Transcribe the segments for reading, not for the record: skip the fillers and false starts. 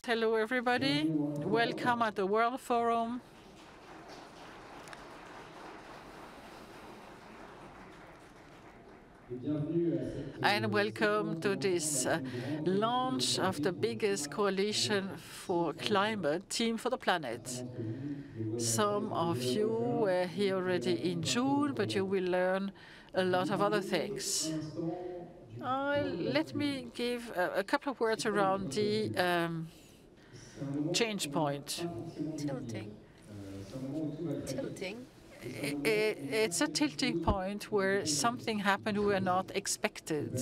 hello everybody. Welcome at the World Forum. And welcome to this launch of the biggest coalition for climate, Team for the Planet. Some of you were here already in June, but you will learn a lot of other things. Let me give a couple of words around the change point. Tilting. It's a tilting point where something happened we were not expecting.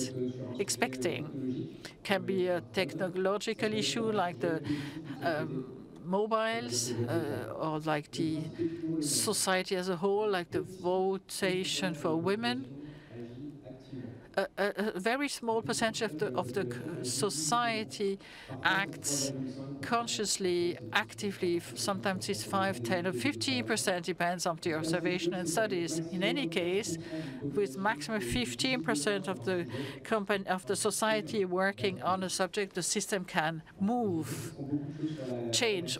Can be a technological issue like the mobiles or like the society as a whole, like the votation for women. A very small percentage of the society acts consciously, actively. Sometimes it's 5, 10, or 15%, depends on the observation and studies. In any case, with maximum 15% of the society working on a subject, the system can move, change.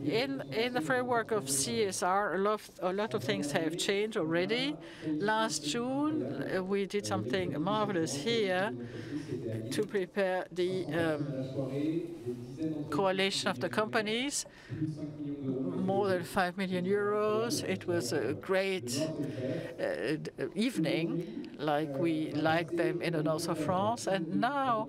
In the framework of CSR, a lot of things have changed already. Last June, we did something marvelous here to prepare the coalition of the companies, more than 5 million euros. It was a great evening, like we like them in the north of France. And now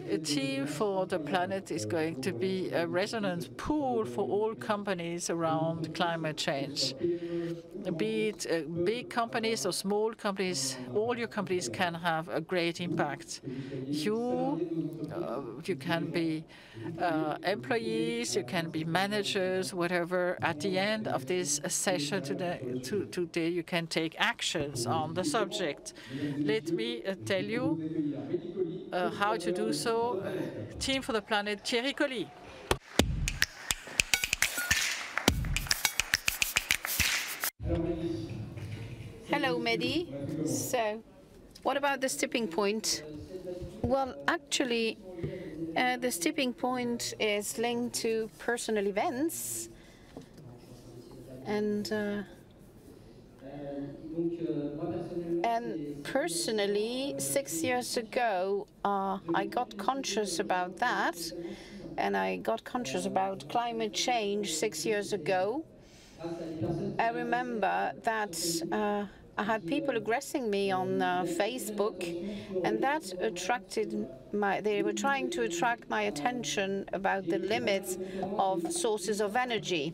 a Team for the Planet is going to be a resonance pool for all companies around climate change. Be it big companies or small companies, all your companies can have a great impact. You can be employees, you can be managers, whatever. At the end of this session today, you can take actions on the subject. Let me tell you how to do so. Team for the Planet, COLY. Hello, Mehdi. So, what about the tipping point? Well, actually, the tipping point is linked to personal events. And personally, 6 years ago, I got conscious about that. And I got conscious about climate change 6 years ago. I remember that I had people aggressing me on Facebook, and that attracted they were trying to attract my attention about the limits of sources of energy.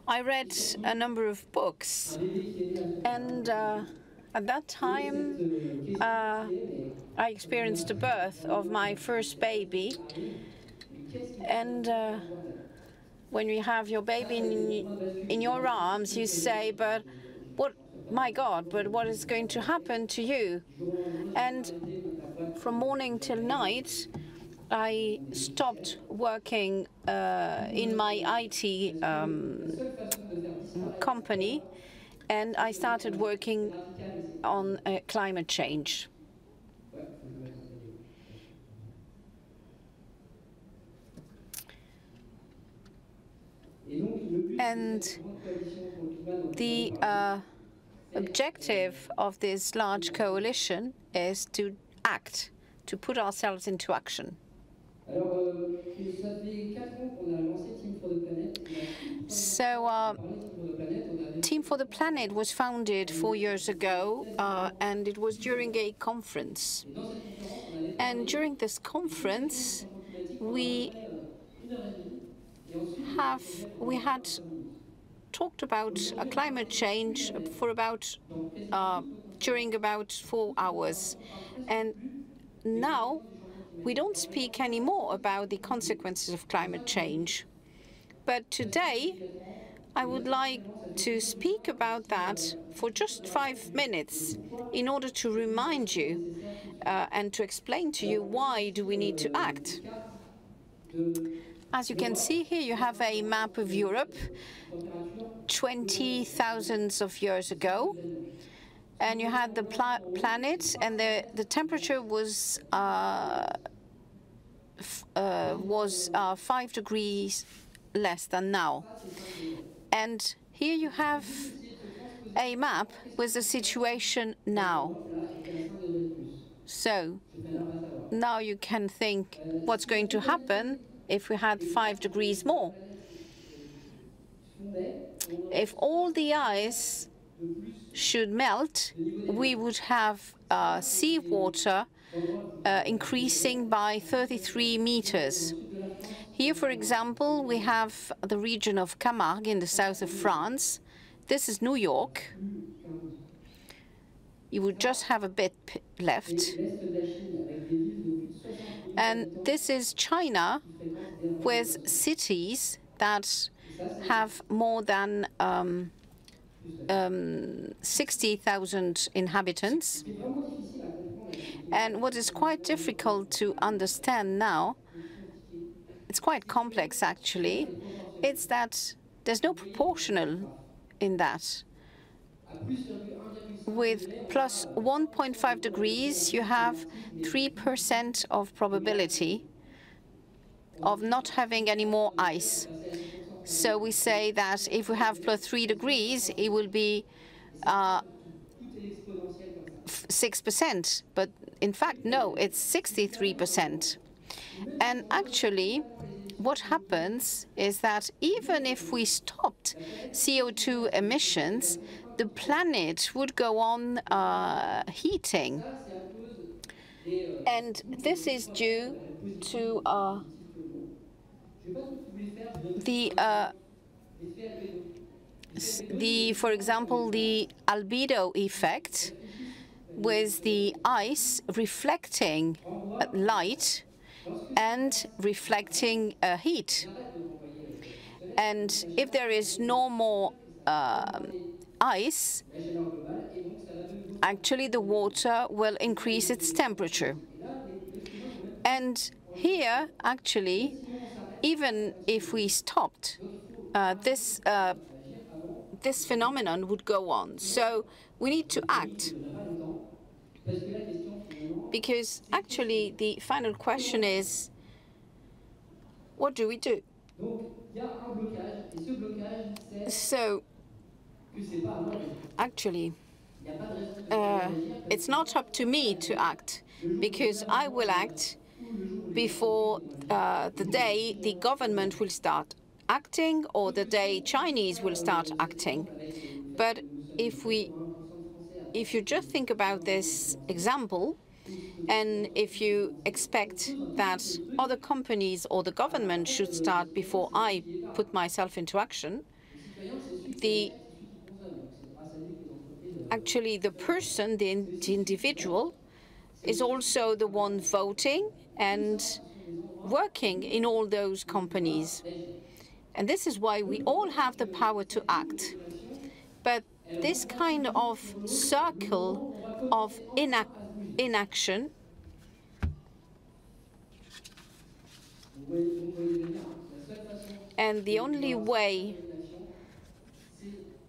I read a number of books, and at that time, I experienced the birth of my first baby, and when you have your baby in your arms, you say, but what, my God, but what is going to happen to you? And from morning till night, I stopped working in my IT company, and I started working on climate change. And the objective of this large coalition is to act, to put ourselves into action. So, Team for the Planet was founded 4 years ago, and it was during a conference. And during this conference, we had talked about climate change for during about 4 hours. And now we don't speak anymore about the consequences of climate change. But today, I would like to speak about that for just 5 minutes in order to remind you and to explain to you why do we need to act. As you can see here, you have a map of Europe 20,000 of years ago. And you had the planet, and the temperature was was 5 degrees less than now. And here you have a map with the situation now. So now you can think what's going to happen if we had 5 degrees more. If all the ice should melt, we would have seawater increasing by 33 meters. Here, for example, we have the region of Camargue in the south of France. This is New York. You would just have a bit left. And this is China, with cities that have more than 60,000 inhabitants. And what is quite difficult to understand now, it's quite complex actually, it's that there's no proportional in that. With plus 1.5 degrees, you have 3% of probability of not having any more ice. So we say that if we have plus 3 degrees, it will be 6%. But in fact, no, it's 63%. And actually, what happens is that even if we stopped CO2 emissions, the planet would go on heating. And this is due to for example, the albedo effect, with the ice reflecting light and reflecting heat. And if there is no more ice, actually the water will increase its temperature. And here, actually, even if we stopped, this phenomenon would go on. So we need to act. Because actually the final question is, what do we do? So actually, it's not up to me to act, because I will act before the day the government will start acting or the day Chinese will start acting. But if you just think about this example, and if you expect that other companies or the government should start before I put myself into action, actually the person, the individual, is also the one voting and working in all those companies. And this is why we all have the power to act. But this kind of circle of inaction and the only way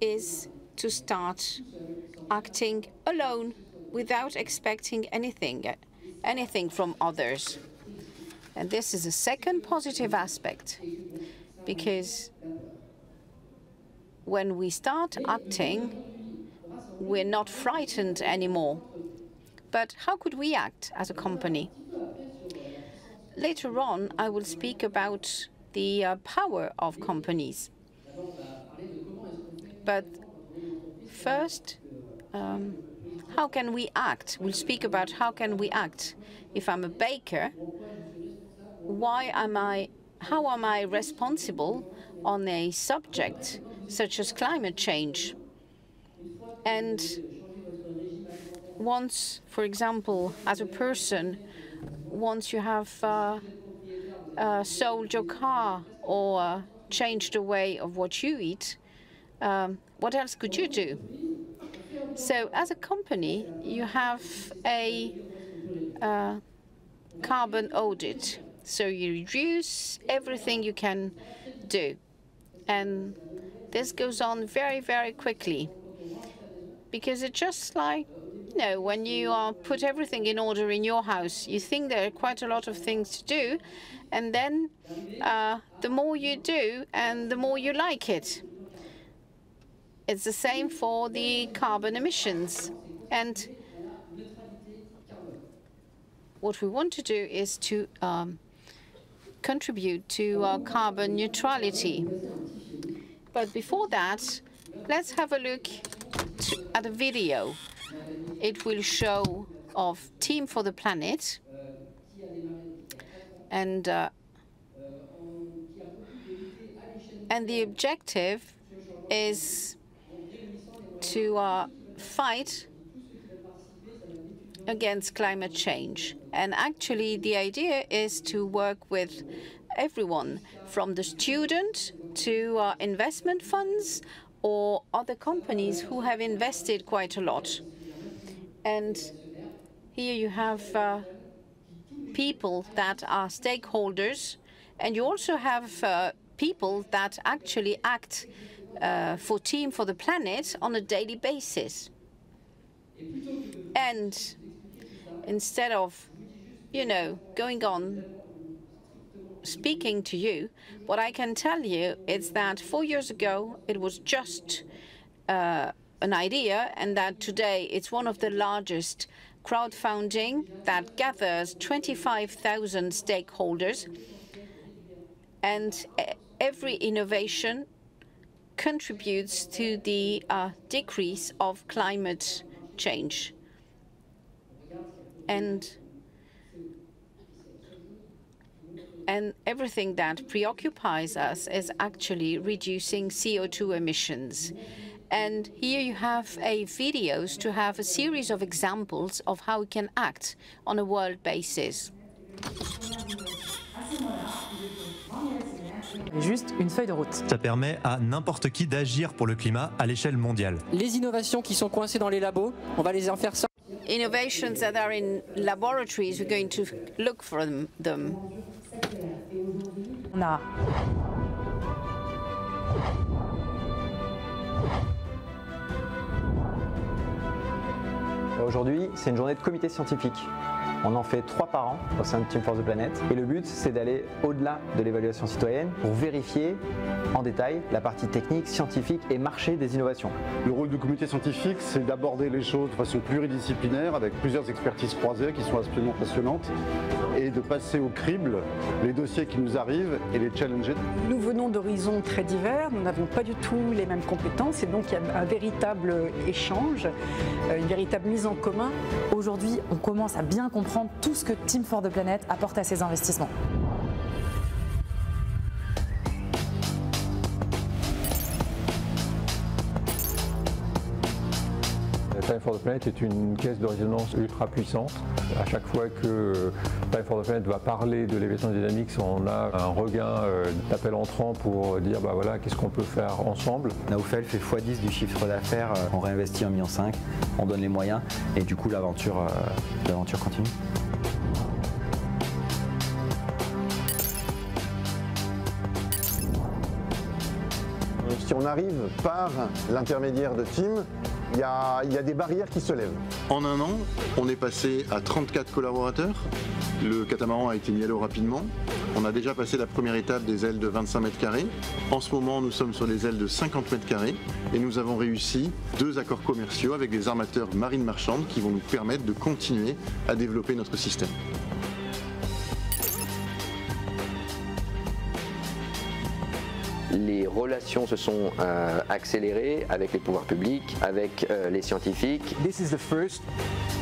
is to start acting alone without expecting anything from others. And this is a second positive aspect, because when we start acting, we're not frightened anymore. But how could we act as a company? Later on, I will speak about the power of companies. But first, how can we act? We'll speak about how can we act. If I'm a baker, how am I responsible on a subject such as climate change? And once, for example, as a person, once you have sold your car or changed the way of what you eat, what else could you do? So as a company, you have a carbon audit. So you reduce everything you can do. And this goes on very, very quickly, because it's just like you know, when you put everything in order in your house, you think there are quite a lot of things to do, and then the more you do and the more you like it. It's the same for the carbon emissions. And what we want to do is to contribute to carbon neutrality. But before that, let's have a look at a video. It will show of Team for the Planet, and the objective is to fight against climate change. And actually, the idea is to work with everyone, from the student to investment funds or other companies who have invested quite a lot. And here you have people that are stakeholders, and you also have people that actually act for Team for the Planet on a daily basis. And instead of, you know, going on speaking to you, what I can tell you is that 4 years ago it was just an idea, and that today it's one of the largest crowdfunding that gathers 25,000 stakeholders, and every innovation contributes to the decrease of climate change. And everything that preoccupies us is actually reducing CO2 emissions. And here you have videos to have a series of examples of how we can act on a world basis. Juste une feuille de route. Ça permet à n'importe qui d'agir pour le climat à l'échelle mondiale. Les innovations qui sont coincées dans les labos, on va les en faire sortir. Innovations that are in laboratories, we're going to look for them. On a Aujourd'hui, c'est une journée de comité scientifique. On en fait 3 par an au sein de Team for the Planet. Et le but, c'est d'aller au-delà de l'évaluation citoyenne pour vérifier en détail la partie technique, scientifique et marché des innovations. Le rôle du comité scientifique, c'est d'aborder les choses de façon pluridisciplinaire avec plusieurs expertises croisées qui sont absolument passionnantes et de passer au crible les dossiers qui nous arrivent et les challenger. Nous venons d'horizons très divers, nous n'avons pas du tout les mêmes compétences et donc il y a un véritable échange, une véritable mise en commun. Aujourd'hui, on commence à bien comprendre tout ce que Team for the Planet apporte à ses investissements. Time for the Planet est une caisse de résonance ultra puissante. À chaque fois que Time for the Planet va parler de l'évaluation dynamique, on a un regain d'appel entrant pour dire bah voilà, qu'est-ce qu'on peut faire ensemble. Naoufel fait x10 du chiffre d'affaires, on réinvestit 1,5 million, on donne les moyens et du coup l'aventure continue. Si on arrive par l'intermédiaire de Team, il y a des barrières qui se lèvent. En un an, on est passé à 34 collaborateurs. Le catamaran a été mis à l'eau rapidement. On a déjà passé la première étape des ailes de 25 mètres carrés. En ce moment, nous sommes sur des ailes de 50 mètres carrés et nous avons réussi 2 accords commerciaux avec des armateurs marines marchandes qui vont nous permettre de continuer à développer notre système. Les relations se sont accélérées avec les pouvoirs publics, avec les scientifiques. This is the first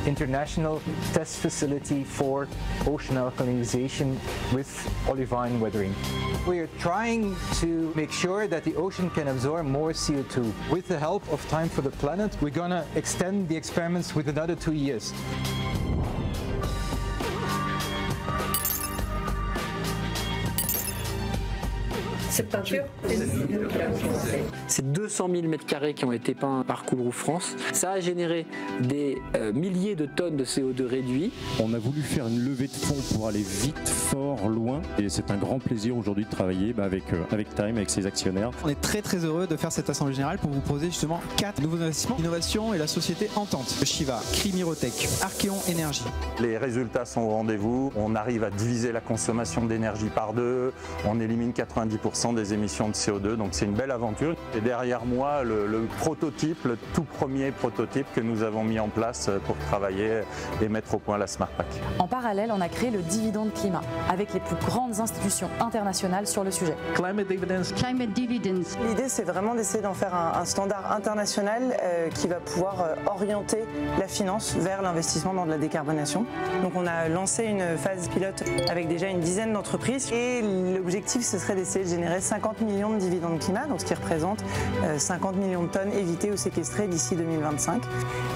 international test facility for ocean alkalinization with olivine weathering. We are trying to make sure that the ocean can absorb more CO2. With the help of Time for the Planet, we're going to extend the experiments with another 2 years. Cette peinture, c'est 200 000 m² qui ont été peints par Coolroof France. Ça a généré des milliers de tonnes de CO2 réduits. On a voulu faire une levée de fonds pour aller vite, fort, loin. Et c'est un grand plaisir aujourd'hui de travailler avec Time, avec ses actionnaires. On est très heureux de faire cette assemblée générale pour vous proposer justement 4 nouveaux investissements. Innovation et la société Entente, Shiva, Crimirotech, Archeon Énergie. Les résultats sont au rendez-vous. On arrive à diviser la consommation d'énergie par 2. On élimine 90% des émissions de CO2. Donc c'est une belle aventure. Et derrière moi, le prototype, le tout premier prototype que nous avons mis en place pour travailler et mettre au point la Smart Pack. En parallèle, on a créé le dividende climat avec les plus grandes institutions internationales sur le sujet. Climate dividends. L'idée, c'est vraiment d'essayer d'en faire un standard international qui va pouvoir orienter la finance vers l'investissement dans de la décarbonation. Donc on a lancé une phase pilote avec déjà une dizaine d'entreprises et l'objectif, ce serait d'essayer de générer 50 millions de dividendes climat, donc ce qui représente 50 millions de tonnes évitées ou séquestrées d'ici 2025.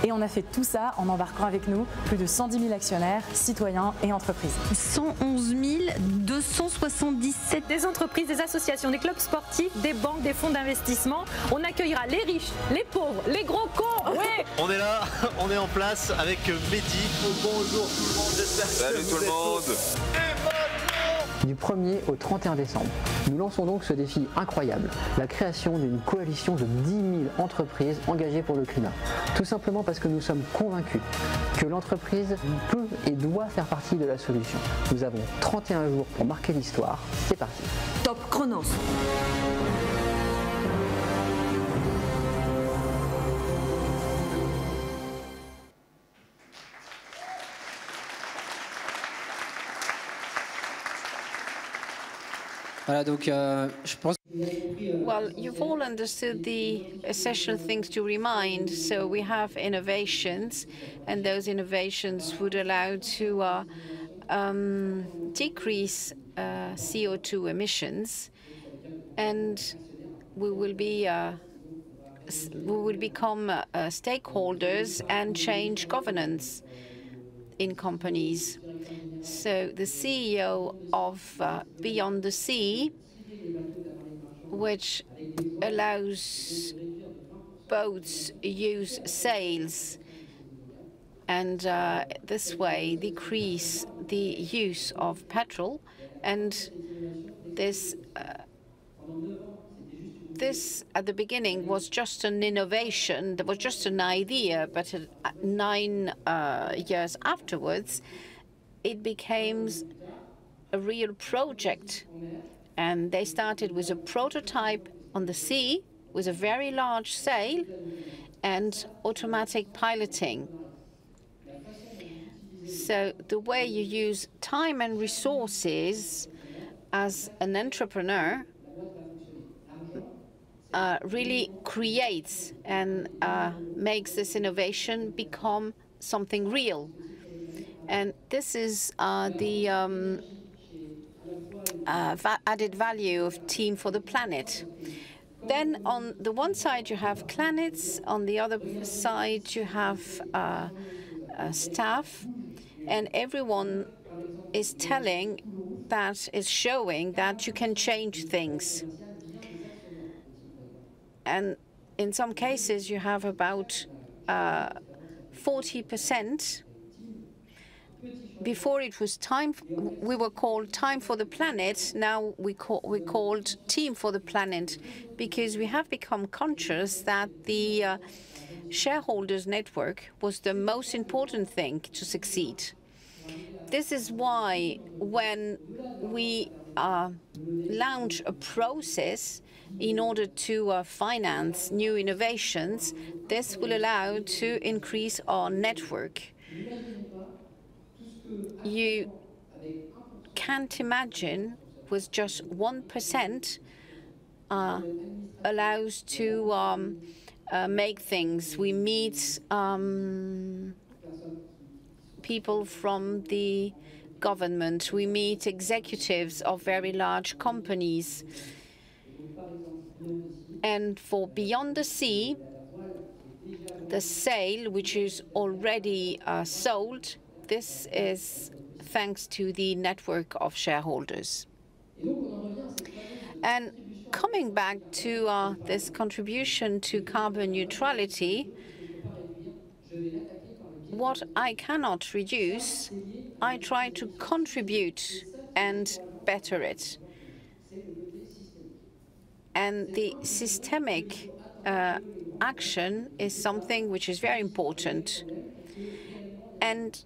Et on a fait tout ça en embarquant avec nous plus de 110 000 actionnaires, citoyens et entreprises. 111 277 des entreprises, des associations, des clubs sportifs, des banques, des fonds d'investissement. On accueillera les riches, les pauvres, les gros cons. Ouais. On est là, on est en place avec Mehdi. Bonjour tout le monde, j'espère que salut tout le monde. Du 1er au 31 décembre, nous lançons donc ce défi incroyable, la création d'une coalition de 10 000 entreprises engagées pour le climat. Tout simplement parce que nous sommes convaincus que l'entreprise peut et doit faire partie de la solution. Nous avons 31 jours pour marquer l'histoire. C'est parti. Top chronos. Voilà, donc je pense. Well, you've all understood the essential things to remind. So we have innovations, and those innovations would allow to decrease CO2 emissions, and we will become stakeholders and change governance in companies. So the CEO of Beyond the Sea, which allows boats use sails and this way decrease the use of petrol, and this at the beginning was just an innovation, there was just an idea, but 9 years afterwards it became a real project. And they started with a prototype on the sea with a very large sail and automatic piloting. So the way you use time and resources as an entrepreneur really creates and makes this innovation become something real. And this is the added value of Team for the Planet. Then on the one side you have planets, on the other side you have staff, and everyone is showing that you can change things. And in some cases you have about 40%. Before it was we were called Time for the Planet. Now we're called Team for the Planet, because we have become conscious that the shareholders network was the most important thing to succeed. This is why when we launch a process in order to finance new innovations, this will allow to increase our network. You can't imagine with just 1% allows to make things. We meet people from the government. We meet executives of very large companies. And for Beyond the Sea, the sail, which is already sold, this is thanks to the network of shareholders. And coming back to this contribution to carbon neutrality, what I cannot reduce, I try to contribute and better it. And the systemic action is something which is very important. And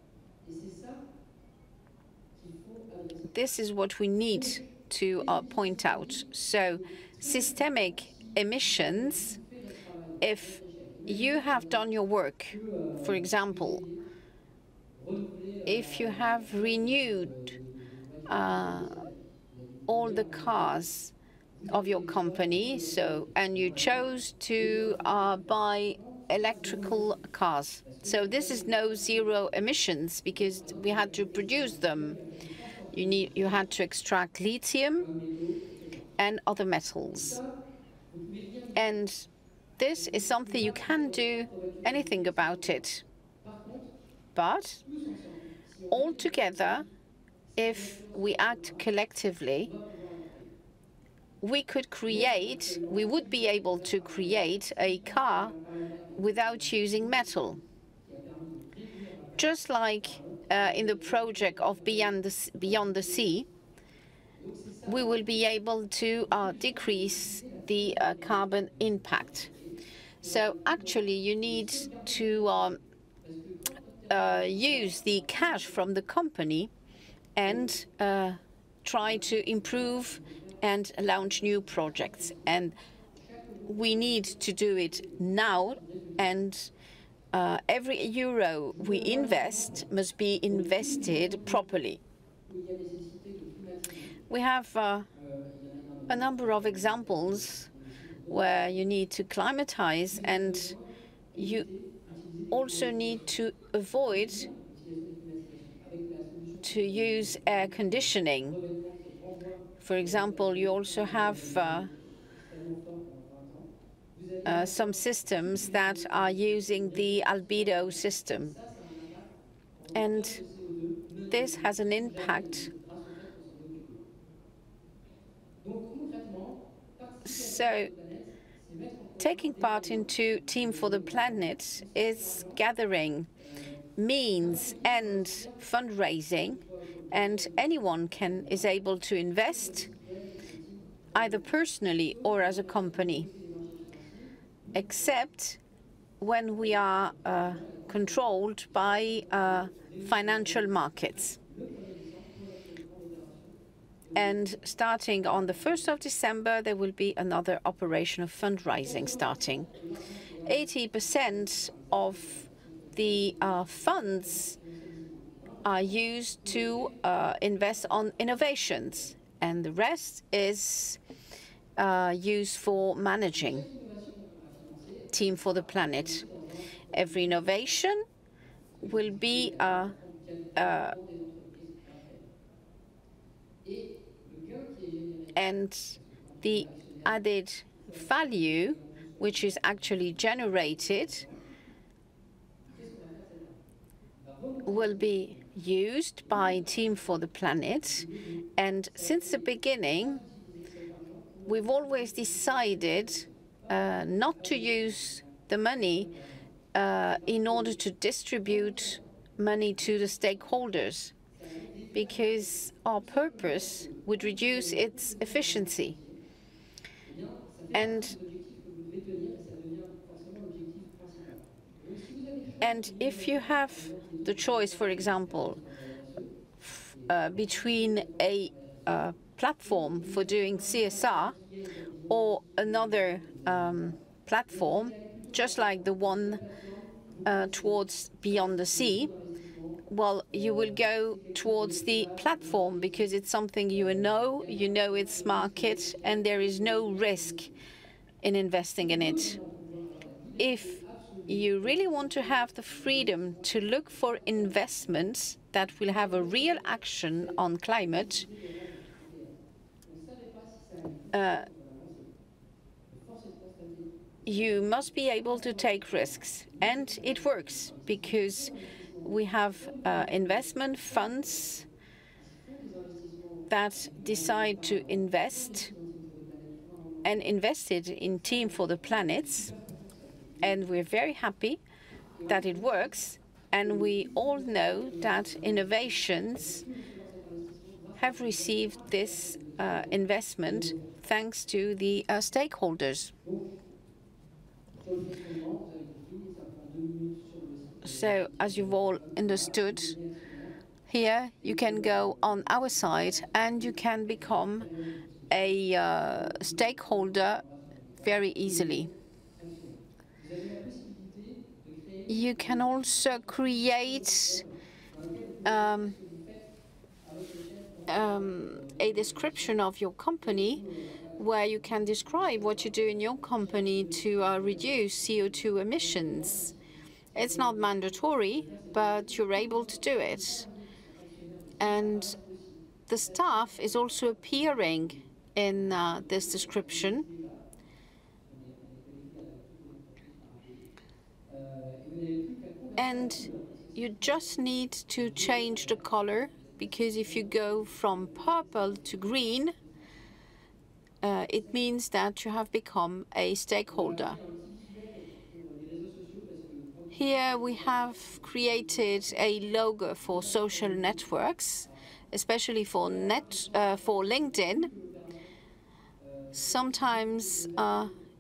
this is what we need to point out. So systemic emissions, if you have done your work, for example, if you have renewed all the cars of your company, and you chose to buy electrical cars. So this is no zero emissions because we had to produce them. You had to extract lithium and other metals. And this is something you can't do anything about it. But altogether, if we act collectively, we would be able to create a car without using metal. Just like in the project of Beyond the Sea, we will be able to decrease the carbon impact. So actually, you need to use the cash from the company and try to improve and launch new projects. And we need to do it now, and every euro we invest must be invested properly. We have a number of examples where you need to climatize, and you also need to avoid to use air conditioning. For example, you also have some systems that are using the albedo system. And this has an impact. So taking part into Team for the Planet is gathering means and fundraising, and anyone is able to invest either personally or as a company, except when we are controlled by financial markets. And starting on the 1st of December, there will be another operation of fundraising starting. 80% of the funds are used to invest on innovations, and the rest is used for managing Team for the Planet. Every innovation will be and the added value, which is actually generated, will be used by Team for the Planet. And since the beginning, we've always decided not to use the money in order to distribute money to the stakeholders, because our purpose would reduce its efficiency. And if you have the choice, for example, between a platform for doing CSR or another platform, just like the one towards Beyond the Sea, well, you will go towards the platform because it's something you know its market, and there is no risk in investing in it. If you really want to have the freedom to look for investments that will have a real action on climate, you must be able to take risks. And it works because we have investment funds that decide to invest and invested in Team for the Planet, and we're very happy that it works. And we all know that innovations have received this investment thanks to the stakeholders. So, as you've all understood, here you can go on our side and you can become a stakeholder very easily. You can also create a description of your company where you can describe what you do in your company to reduce CO2 emissions. It's not mandatory, but you're able to do it. And the staff is also appearing in this description. And you just need to change the color, because if you go from purple to green, it means that you have become a stakeholder. Here we have created a logo for social networks, especially for LinkedIn. Sometimes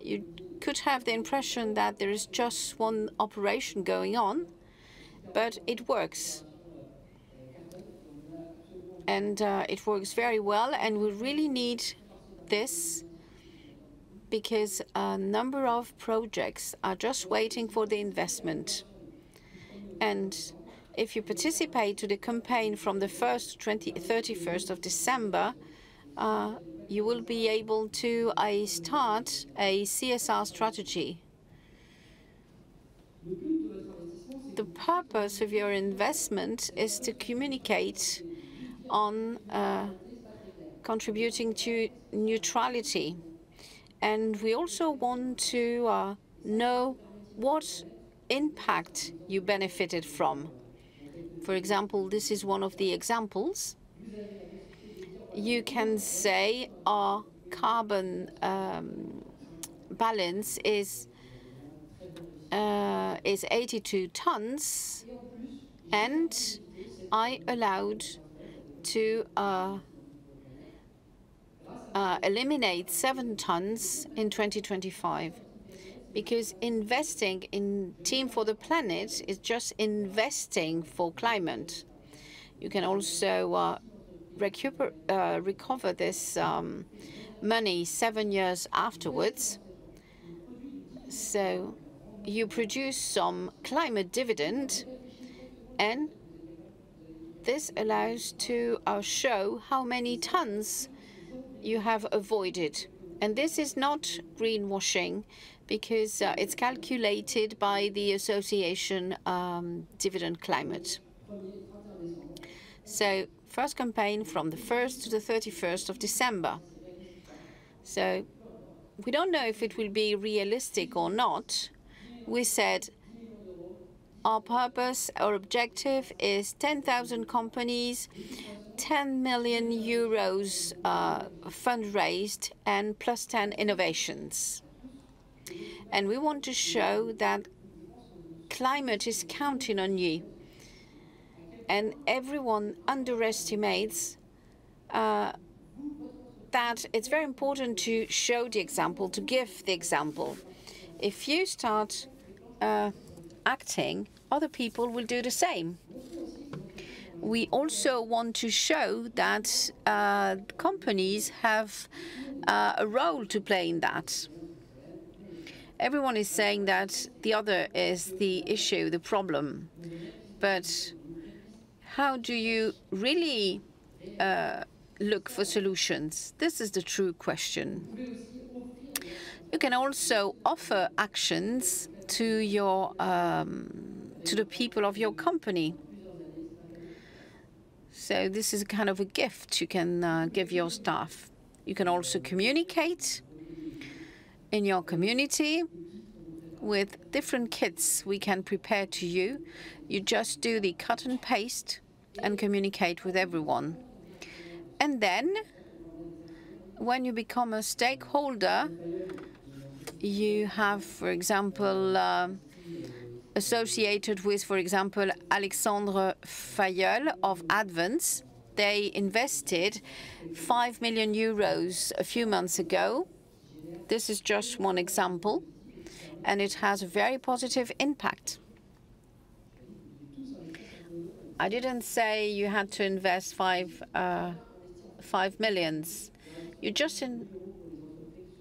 you could have the impression that there is just one operation going on, but it works. And it works very well, and we really need this because a number of projects are just waiting for the investment. And if you participate to the campaign from the 1st to 31st of December, you will be able to start a CSR strategy. The purpose of your investment is to communicate on contributing to neutrality. And we also want to know what impact you benefited from. For example, this is one of the examples. You can say our carbon balance is 82 tons, and I allowed to eliminate 7 tons in 2025. Because investing in Team for the Planet is just investing for climate. You can also recover this money 7 years afterwards. So you produce some climate dividend, and this allows to show how many tons you have avoided. And this is not greenwashing, because it's calculated by the association Dividend Climate. So first campaign from the 1st to the 31st of December. So we don't know if it will be realistic or not. We said our purpose, our objective is 10,000 companies, 10 million euros fundraised, and plus 10 innovations. And we want to show that climate is counting on you. And everyone underestimates that it's very important to show the example, to give the example. If you start acting, other people will do the same. We also want to show that companies have a role to play in that. Everyone is saying that the other is the issue, the problem. But how do you really look for solutions? This is the true question. You can also offer actions to your to the people of your company. So this is kind of a gift you can give your staff. You can also communicate in your community with different kits we can prepare to you. You just do the cut and paste and communicate with everyone. And then when you become a stakeholder, you have, for example, associated with, for example, Alexandre Fayeul of Advance. They invested 5 million euros a few months ago. This is just one example, and it has a very positive impact. I didn't say you had to invest 5 millions. You just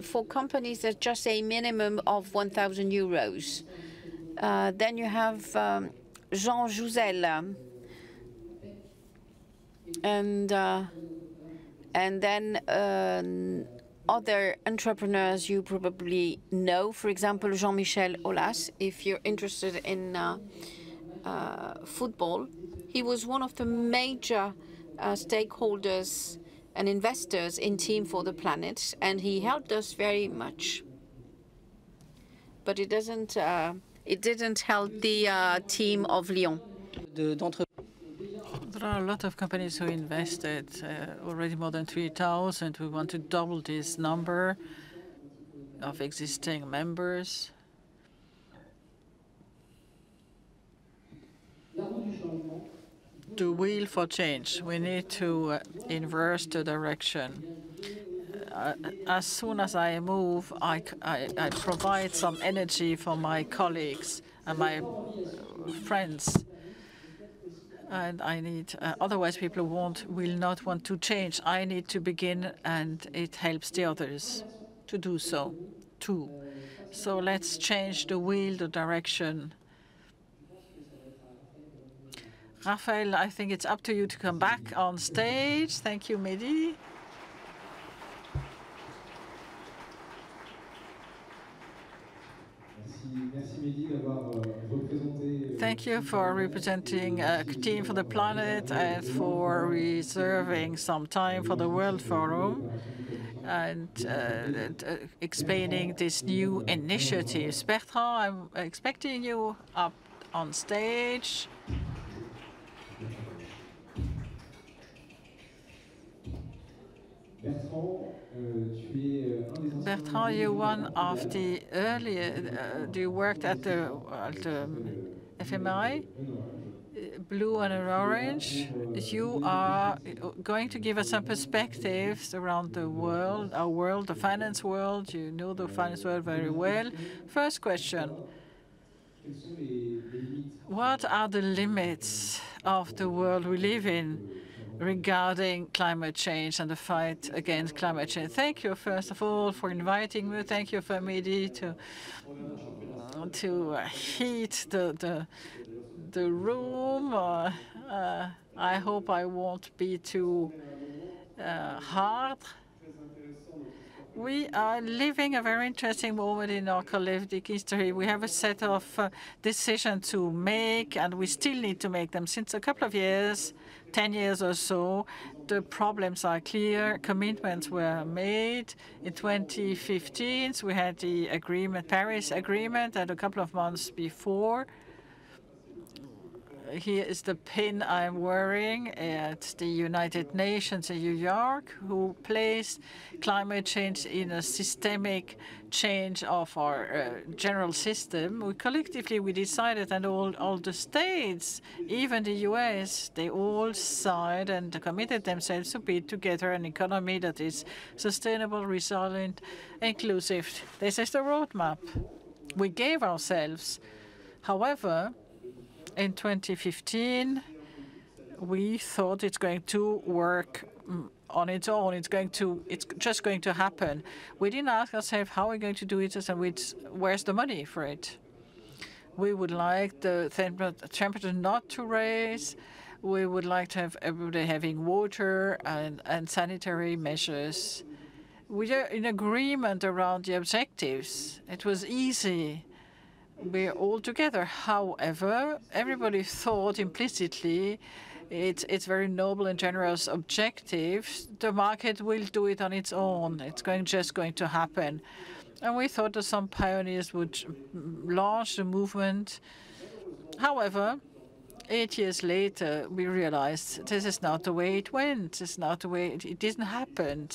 for companies that just a minimum of 1,000 euros. Then you have Jean Jouzel, and then other entrepreneurs you probably know. For example, Jean-Michel Aulas, if you're interested in football. He was one of the major stakeholders and investors in Team for the Planet, and he helped us very much. But it didn't help the team of Lyon. There are a lot of companies who invested, already more than 3,000. We want to double this number of existing members. The wheel for change. We need to inverse the direction. As soon as I move, I provide some energy for my colleagues and my friends. And I need, otherwise people will not want to change. I need to begin, and it helps the others to do so too. So let's change the wheel, the direction. Raphaël, I think it's up to you to come back on stage. Thank you, Mehdi. Thank you for representing Team for the Planet and for reserving some time for the World Forum and explaining this new initiative. Bertrand, I'm expecting you up on stage. Bertrand, you're one of the earlier, you worked at the FMI, blue and orange. You are going to give us some perspectives around the world, our world, the finance world. You know the finance world very well. First question. What are the limits of the world we live in regarding climate change and the fight against climate change? Thank you, first of all, for inviting me. Thank you for Mehdi to heat the room. I hope I won't be too hard. We are living a very interesting moment in our collective history. We have a set of decisions to make, and we still need to make them. Since a couple of years, 10 years or so, the problems are clear. Commitments were made. In 2015, so we had the agreement, Paris Agreement, and a couple of months before. Here is the pin I'm wearing at the United Nations in New York, who placed climate change in a systemic change of our general system. We decided, and all the states, even the US, they all signed and committed themselves to build together an economy that is sustainable, resilient, inclusive. This is the roadmap we gave ourselves. However, in 2015, we thought it's going to work on its own. It's just going to happen. We didn't ask ourselves how we're going to do it and where's the money for it. We would like the temperature not to rise. We would like to have everybody having water and sanitary measures. We are in agreement around the objectives. It was easy. We're all together. However, everybody thought implicitly it's very noble and generous objectives. The market will do it on its own. It's just going to happen. And we thought that some pioneers would launch the movement. However, 8 years later, we realized this is not the way it went. It's not the way it didn't happen.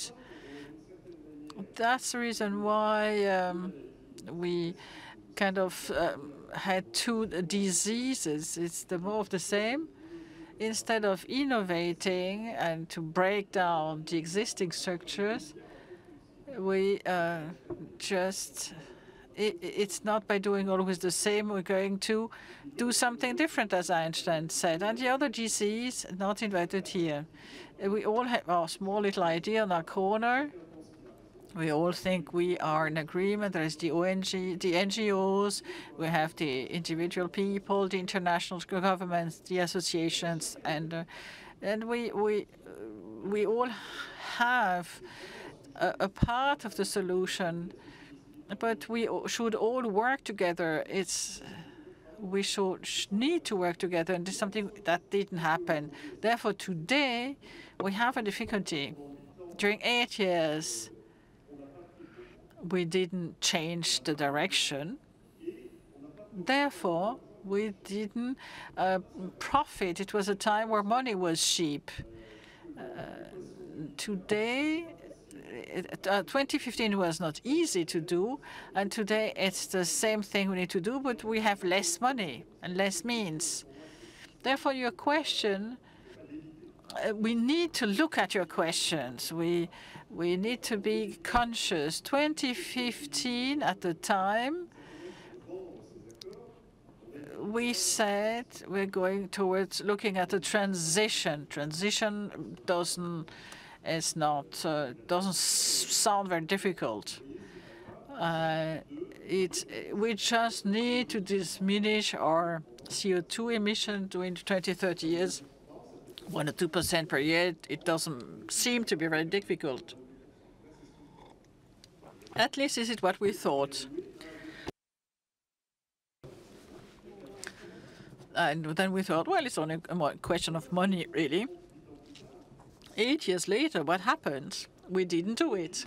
That's the reason why we kind of had two diseases. It's more of the same. Instead of innovating and to break down the existing structures, we it's not by doing always the same. We're going to do something different, as Einstein said. And the other disease, not invited here. We all have our small little idea in our corner. We all think we are in agreement. There is the the NGOs, we have the individual people, the international governments, the associations, and we all have a part of the solution, but we should all work together. We should need to work together, and this is something that didn't happen. Therefore, today we have a difficulty. During 8 years, we didn't change the direction. Therefore, we didn't profit. It was a time where money was cheap. Today, 2015 was not easy to do, and today it's the same thing we need to do, but we have less money and less means. Therefore, your question, we need to look at your questions. We need to be conscious. 2015, at the time, we said we're going towards looking at a transition. Transition doesn't sound very difficult. We just need to diminish our CO2 emission during 20, 30 years. 1 or 2% per year, it doesn't seem to be very difficult. At least this is what we thought. And then we thought, well, it's only a question of money, really. 8 years later, what happened? We didn't do it.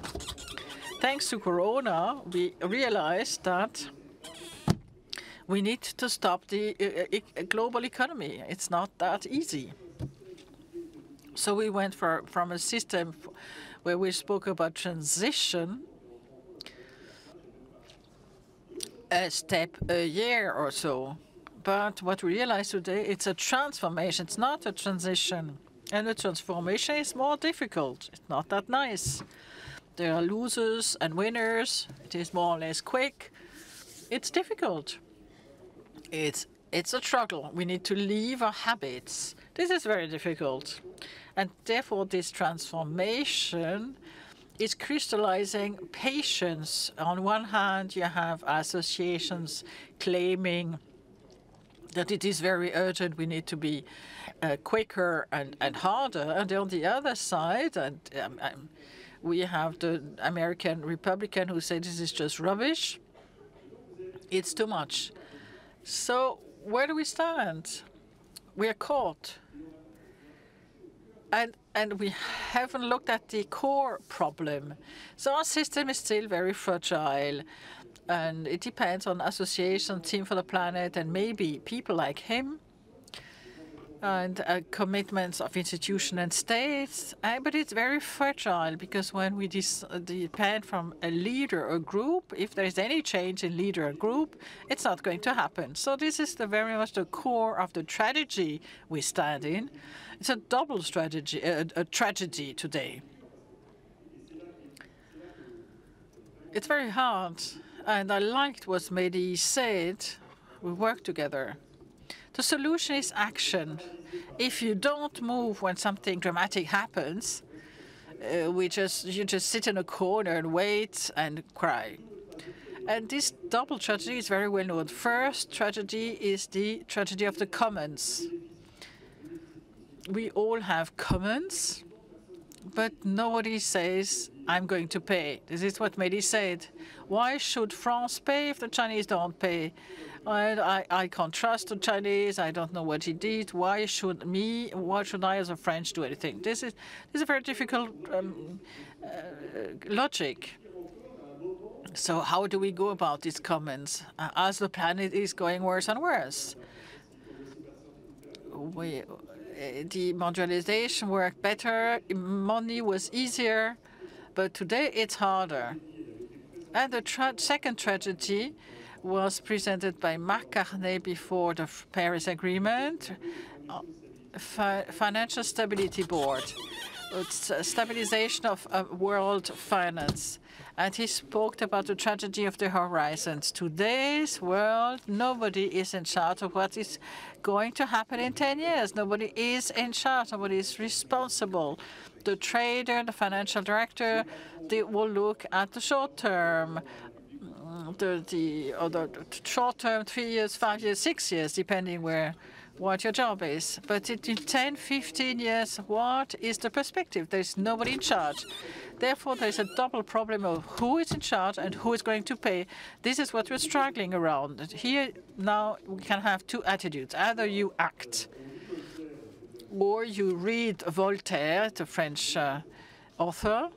Thanks to Corona, we realized that we need to stop the global economy. It's not that easy. So we went from a system where we spoke about transition a step a year or so. But what we realize today, it's a transformation. It's not a transition. And the transformation is more difficult. It's not that nice. There are losers and winners. It is more or less quick. It's difficult. It's a struggle. We need to leave our habits. This is very difficult. And therefore, this transformation is crystallizing patience. On one hand, you have associations claiming that it is very urgent, we need to be quicker and harder. And on the other side, we have the American Republican who say this is just rubbish. It's too much. So where do we stand? We are caught. And we haven't looked at the core problem. So our system is still very fragile. And it depends on association, Team for the Planet, and maybe people like him, and commitments of institutions and states. But it's very fragile because when we depend from a leader or group, if there's any change in leader or group, it's not going to happen. So this is very much the core of the tragedy we stand in. It's a double strategy, a tragedy today. It's very hard. And I liked what Mehdi said. We work together. The solution is action. If you don't move when something dramatic happens, you just sit in a corner and wait and cry. And this double tragedy is very well known. First tragedy is the tragedy of the commons. We all have commons, but nobody says, I'm going to pay. This is what Mehdi said. Why should France pay if the Chinese don't pay? I can't trust the Chinese. I don't know what he did. Why should I as a French do anything? This is a very difficult logic. So how do we go about these commons as the planet is going worse and worse? The mondialization worked better. Money was easier. But today it's harder. And the second tragedy was presented by Marc Carnet before the Paris Agreement, Financial Stability Board. It's stabilization of world finance. And he spoke about the tragedy of the horizons. Today's world, nobody is in charge of what is going to happen in 10 years. Nobody is in charge. Nobody is responsible. The trader, the financial director, they will look at the short term. The short term, 3 years, 5 years, 6 years, depending what your job is. But in 10, 15 years, what is the perspective? There's nobody in charge. Therefore, there's a double problem of who is in charge and who is going to pay. This is what we're struggling around. Here, now, we can have two attitudes. Either you act, or you read Voltaire, the French author,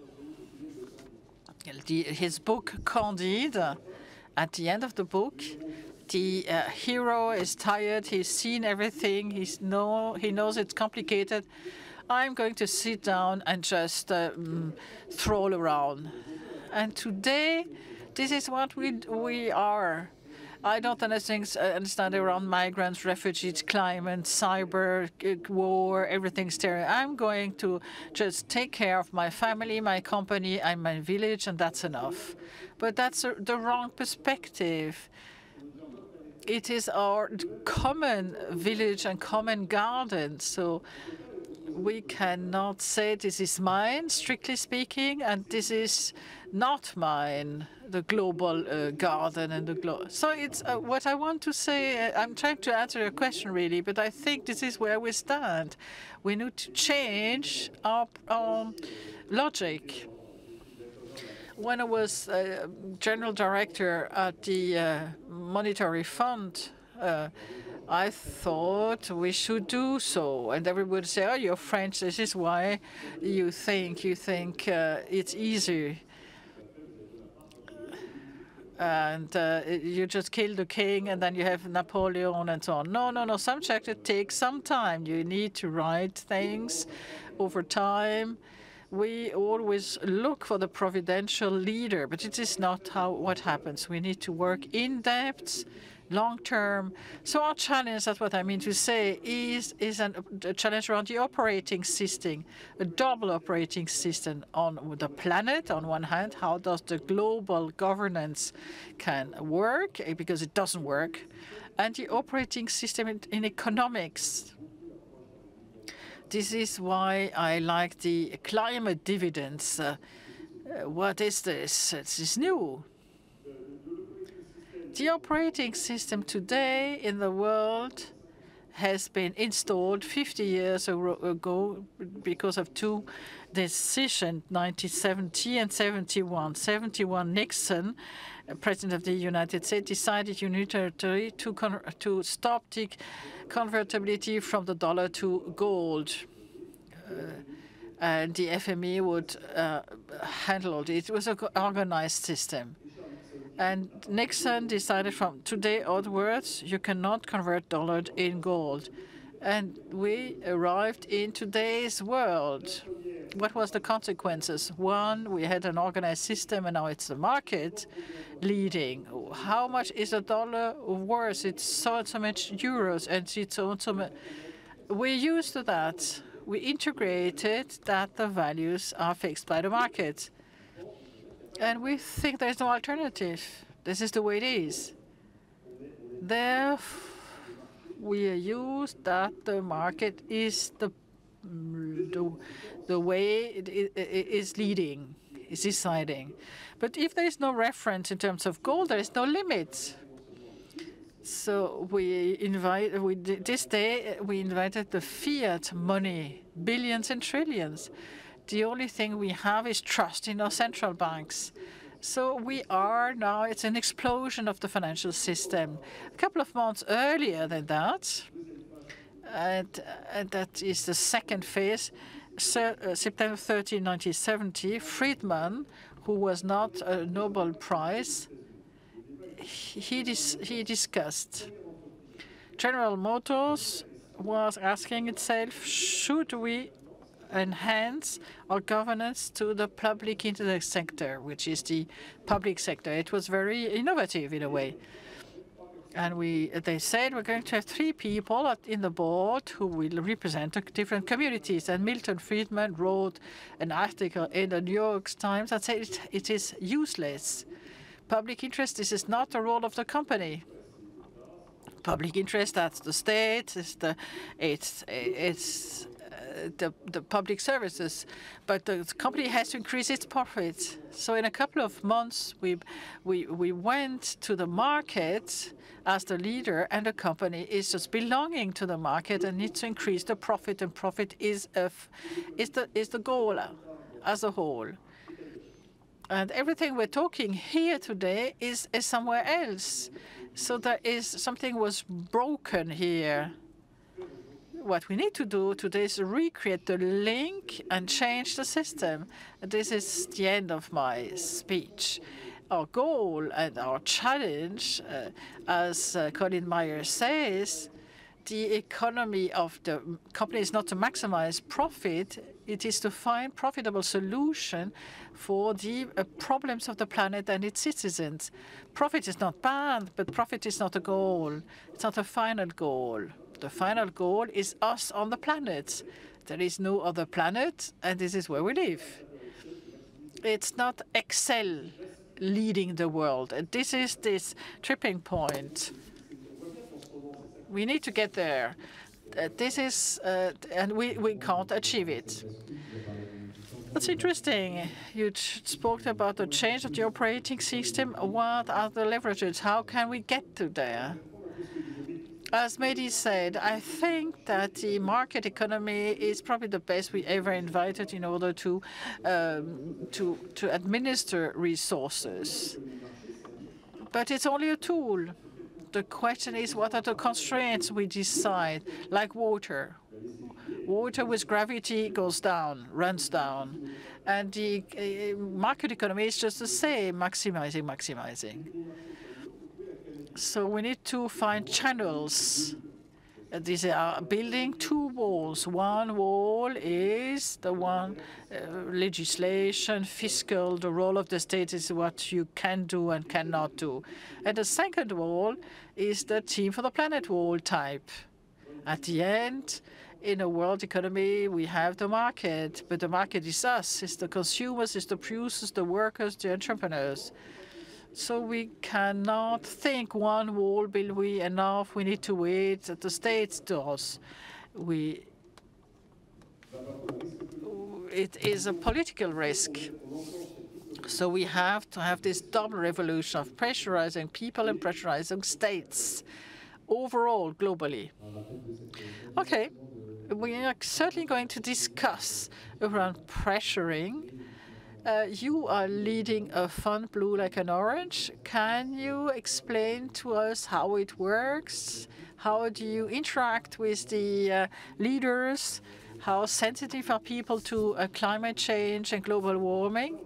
his book Candide. At the end of the book, the hero is tired. He's seen everything. He knows it's complicated. I'm going to sit down and just troll around. And today, this is what we are. I don't understand around migrants, refugees, climate, cyber, war, everything's terrible. I'm going to just take care of my family, my company, and my village, and that's enough. But that's the wrong perspective. It is our common village and common garden. So we cannot say this is mine, strictly speaking, and this is not mine, the global garden and the global. So it's what I want to say. I'm trying to answer your question, really, but I think this is where we stand. We need to change our logic. When I was general director at the Monetary Fund, I thought we should do so. And everybody would say, oh, you're French, this is why you think it's easy. And you just kill the king and then you have Napoleon and so on. No. Subject, it takes some time. You need to write things over time. We always look for the providential leader, but it is not what happens. We need to work in depth, long term. So our challenge, that's what I mean to say, is a challenge around the operating system, a double operating system on the planet. On one hand, how does the global governance can work, because it doesn't work, and the operating system in economics. This is why I like the climate dividends. What is this? It's new. The operating system today in the world has been installed 50 years ago because of two decisions, 1970 and 71. 71, Nixon, President of the United States, decided unilaterally to stop the convertibility from the dollar to gold. And the FME would handle all it. It was an organized system. And Nixon decided from today onwards, you cannot convert dollar in gold. And we arrived in today's world. What was the consequences? One, we had an organized system, and now it's the market leading. How much is a dollar worth? It's so and so much euros, and it's so and so much. We're used to that. We integrated that the values are fixed by the market. And we think there's no alternative. This is the way it is. Therefore, we are used that the market is the way it is leading, is deciding. But if there is no reference in terms of gold, there is no limit. So this day we invited the fiat money, billions and trillions. The only thing we have is trust in our central banks. So we are now, it's an explosion of the financial system. A couple of months earlier than that, and that is the second phase, September 13, 1970, Friedman, who was not a Nobel Prize, he discussed. General Motors was asking itself, should we enhance our governance to the public interest sector, which is the public sector. It was very innovative in a way. And they said we're going to have 3 people in the board who will represent different communities. And Milton Friedman wrote an article in the New York Times that said it is useless. Public interest, this is not the role of the company. Public interest, that's the state, it's the public services, but the company has to increase its profits. So in a couple of months, we went to the market as the leader, and the company is just belonging to the market and needs to increase the profit, and profit is the goal as a whole. And everything we're talking here today is somewhere else. So there is something was broken here. What we need to do today is recreate the link and change the system. This is the end of my speech. Our goal and our challenge, as Colin Meyer says, the economy of the company is not to maximize profit. It is to find profitable solution for the problems of the planet and its citizens. Profit is not bad, but profit is not a goal. It's not a final goal. The final goal is us on the planet. There is no other planet, and this is where we live. It's not Excel leading the world. And this is this tripping point. We need to get there. This is, and we can't achieve it. That's interesting. You spoke about the change of the operating system. What are the leverages? How can we get to there? As Mehdi said, I think that the market economy is probably the best we ever invited in order to administer resources. But it's only a tool. The question is, what are the constraints we decide, like water? Water with gravity goes down, runs down. And the market economy is just the same, maximizing. So we need to find channels. These are building 2 walls. One wall is the one legislation, fiscal, the role of the state is what you can do and cannot do. And the second wall is the Team for the Planet wall type. At the end, in a world economy, we have the market, but the market is us. It's the consumers, it's the producers, the workers, the entrepreneurs. So we cannot think one wall will be enough. We need to wait that the state does. It is a political risk. So we have to have this double revolution of pressurizing people and pressurizing states overall, globally. Okay, we are certainly going to discuss around pressuring. You are leading a fund, Blue Like an Orange. Can you explain to us how it works? How do you interact with the leaders? How sensitive are people to climate change and global warming?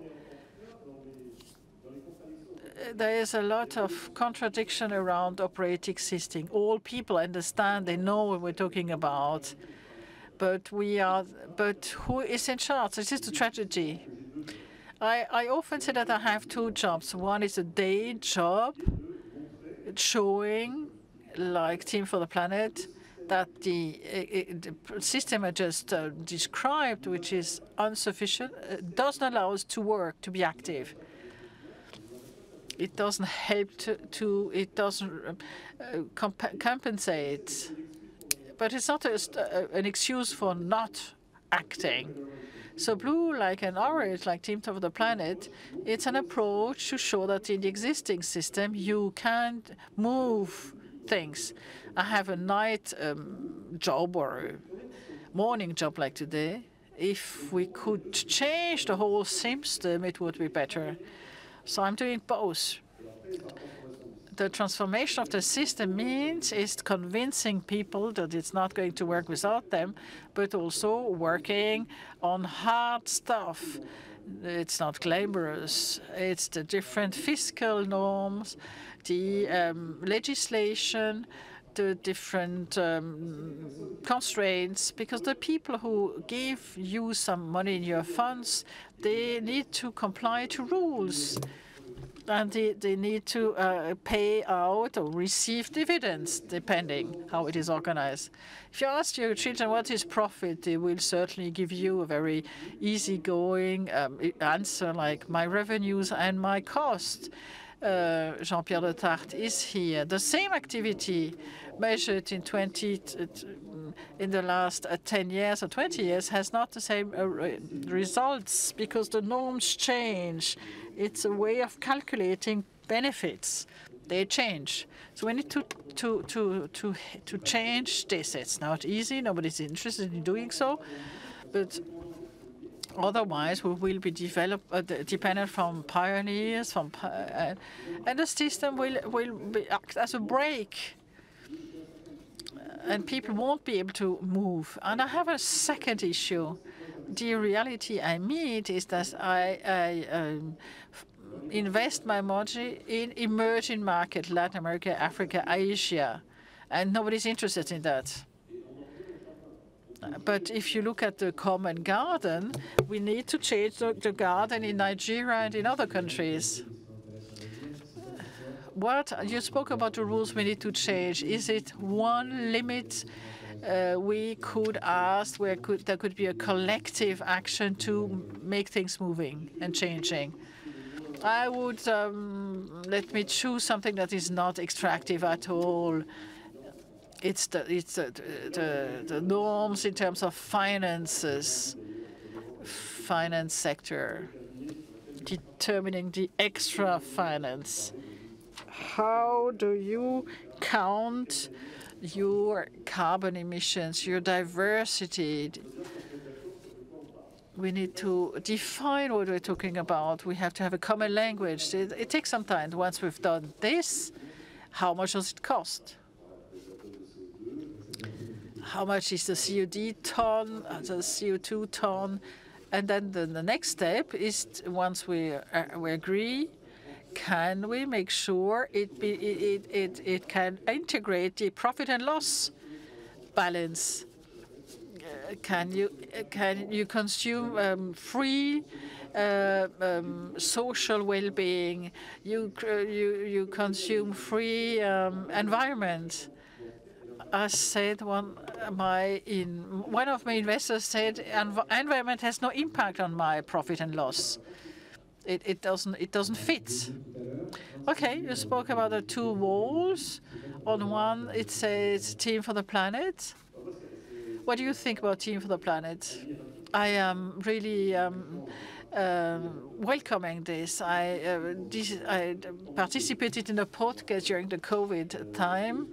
There is a lot of contradiction around operating system. All people understand, they know what we're talking about. But who is in charge? This is the tragedy. I often say that I have 2 jobs. One is a day job, showing, like Team for the Planet, that the system I just described, which is insufficient, doesn't allow us to work, to be active. It doesn't help it doesn't compensate. But it's not an excuse for not acting. So Blue Like an Orange, like Team for the Planet, it's an approach to show that in the existing system you can't move things. I have a night job or a morning job like today. If we could change the whole system, it would be better. So I'm doing both. The transformation of the system means is convincing people that it's not going to work without them, but also working on hard stuff. It's not glamorous. It's the different fiscal norms, the legislation, the different constraints, because the people who give you some money in your funds, they need to comply to rules. And they need to pay out or receive dividends, depending how it is organized. If you ask your children what is profit, they will certainly give you a very easygoing answer like my revenues and my cost. Jean-Pierre de Tart is here. The same activity measured in the last 10 years or 20 years has not the same results because the norms change. It's a way of calculating benefits. They change. So we need to change this. It's not easy. Nobody's interested in doing so, but otherwise we will be dependent from pioneers, and the system will act as a brake, and people won't be able to move. And I have a second issue. The reality I meet is that I invest my money in emerging markets, Latin America, Africa, Asia, and nobody's interested in that. But if you look at the common garden, we need to change the garden in Nigeria and in other countries. What you spoke about the rules we need to change. Is it one limit we could ask where there could be a collective action to make things moving and changing? I would let me choose something that is not extractive at all. It's the norms in terms of finances, finance sector, determining the extra finance. How do you count your carbon emissions, your diversity? We need to define what we're talking about. We have to have a common language. It takes some time. Once we've done this, how much does it cost? How much is the CO2 ton, the CO2 ton? And then the next step is, once we agree, can we make sure it can integrate the profit and loss balance? Can you consume free social well-being? You consume free environment. I said one of my investors said environment has no impact on my profit and loss. It doesn't fit. Okay, you spoke about the two walls. On one it says Team for the Planet. What do you think about Team for the Planet? I am really welcoming this. I participated in a podcast during the COVID time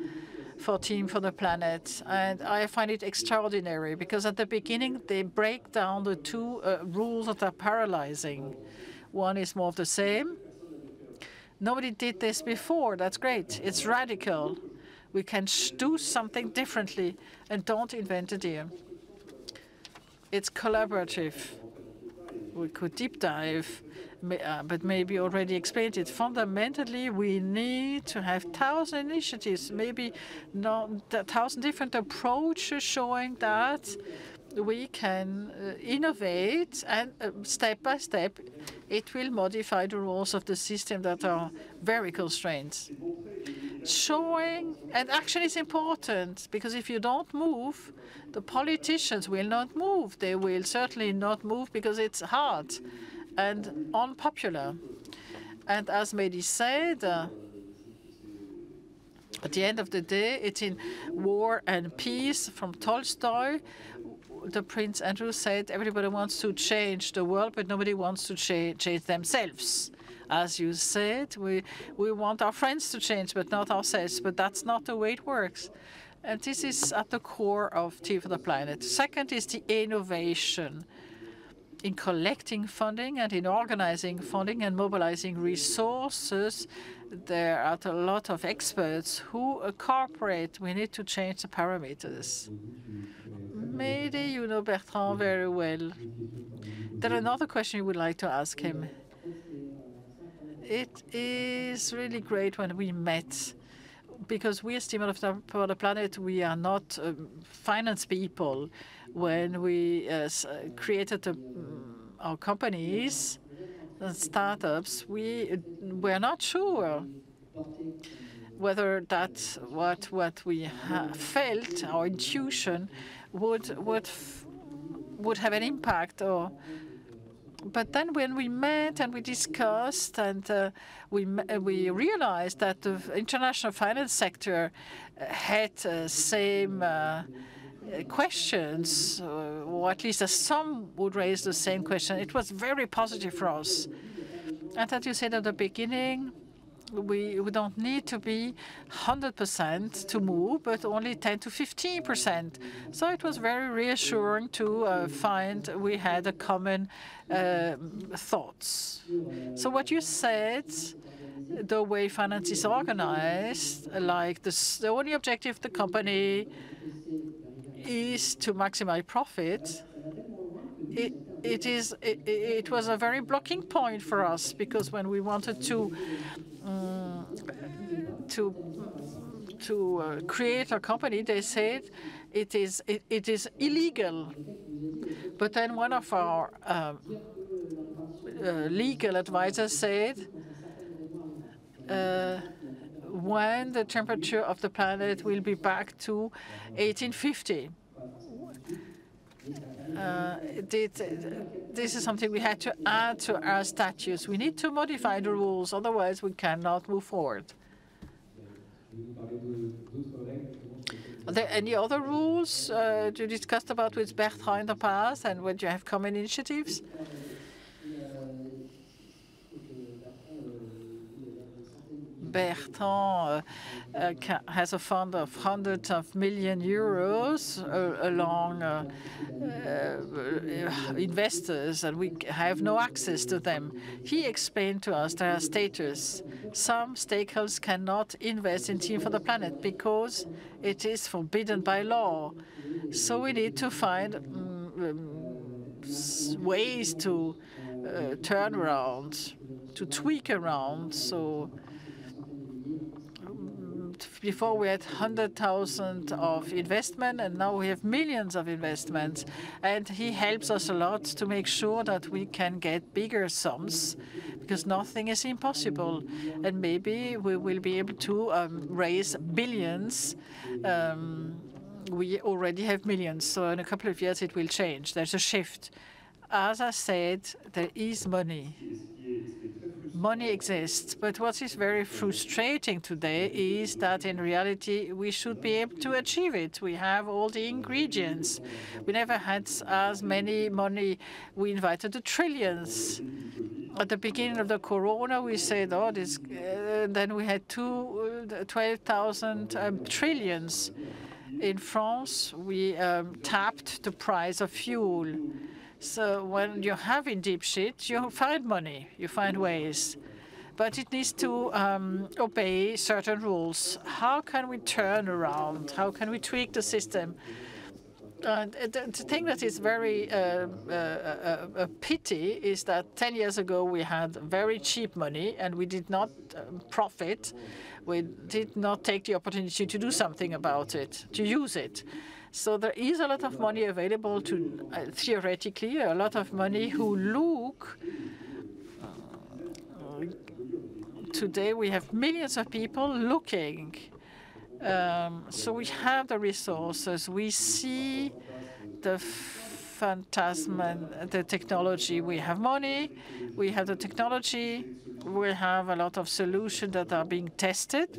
for Team for the Planet, and I find it extraordinary because at the beginning they break down the two rules that are paralyzing. One is more of the same. Nobody did this before. That's great. It's radical. We can do something differently and don't invent a deal. It's collaborative. We could deep dive, but maybe already explained it. Fundamentally, we need to have 1,000 initiatives, maybe not 1,000 different approaches showing that we can innovate, and step by step, it will modify the rules of the system that are very constrained. Showing and action is important, because if you don't move, the politicians will not move. They will certainly not move because it's hard and unpopular. And as Mehdi said, at the end of the day, it's in War and Peace from Tolstoy. The Prince Andrew said everybody wants to change the world, but nobody wants to change themselves. As you said, we want our friends to change, but not ourselves. But that's not the way it works. And this is at the core of Team for the Planet. Second is the innovation in collecting funding and in organizing funding and mobilizing resources. There are a lot of experts who cooperate. We need to change the parameters. Maybe you know Bertrand very well. Then another question you would like to ask him. It is really great when we met. because we as Team for the Planet, we are not finance people. When we created our companies and startups, we were not sure whether that's what we felt, our intuition, would have an impact. But then when we met and we discussed and we realized that the international finance sector had same questions, or at least some would raise the same question. It was very positive for us. And as you said at the beginning, we don't need to be 100% to move, but only 10 to 15%. So it was very reassuring to find we had a common thoughts. So what you said, the way finance is organized, like the only objective of the company is to maximize profit. It was a very blocking point for us, because when we wanted to create a company, they said it is illegal. But then one of our legal advisors said, when the temperature of the planet will be back to 1850. This is something we had to add to our statutes. We need to modify the rules, otherwise we cannot move forward. Are there any other rules you discussed about with Bertrand in the past, and would you have common initiatives? Bertrand has a fund of hundreds of millions of euros along investors, and we have no access to them. He explained to us their status. Some stakeholders cannot invest in Team for the Planet because it is forbidden by law. So we need to find ways to turn around, to tweak around. So before we had 100,000 of investment, and now we have millions of investments. And he helps us a lot to make sure that we can get bigger sums, because nothing is impossible. And maybe we will be able to raise billions. We already have millions, so in a couple of years it will change. There's a shift. As I said, there is money. Money exists, but what is very frustrating today is that in reality we should be able to achieve it. We have all the ingredients. We never had as many money. We invited the trillions. At the beginning of the corona, we said, oh, this, then we had 12,000 trillions. In France, we tapped the price of fuel. So when you have in deep shit, you find money, you find ways. But it needs to obey certain rules. How can we turn around? How can we tweak the system? The thing that is very a pity is that 10 years ago we had very cheap money and we did not profit. We did not take the opportunity to do something about it, to use it. So there is a lot of money available to, theoretically, a lot of money who look. Today we have millions of people looking. So we have the resources. We see the phantasm and the technology. We have money. We have the technology. We have a lot of solutions that are being tested.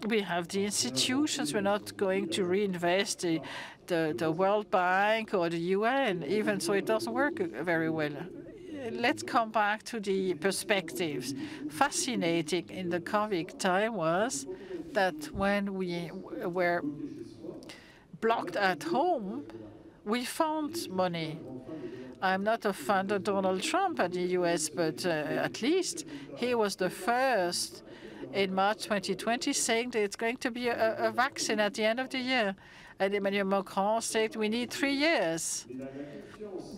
We have the institutions. We're not going to reinvest the World Bank or the UN, even so it doesn't work very well. Let's come back to the perspectives. Fascinating in the COVID time was that when we were blocked at home, we found money. I'm not a fan of Donald Trump at the US, but at least he was the first in March 2020 saying that it's going to be a vaccine at the end of the year. And Emmanuel Macron said we need 3 years.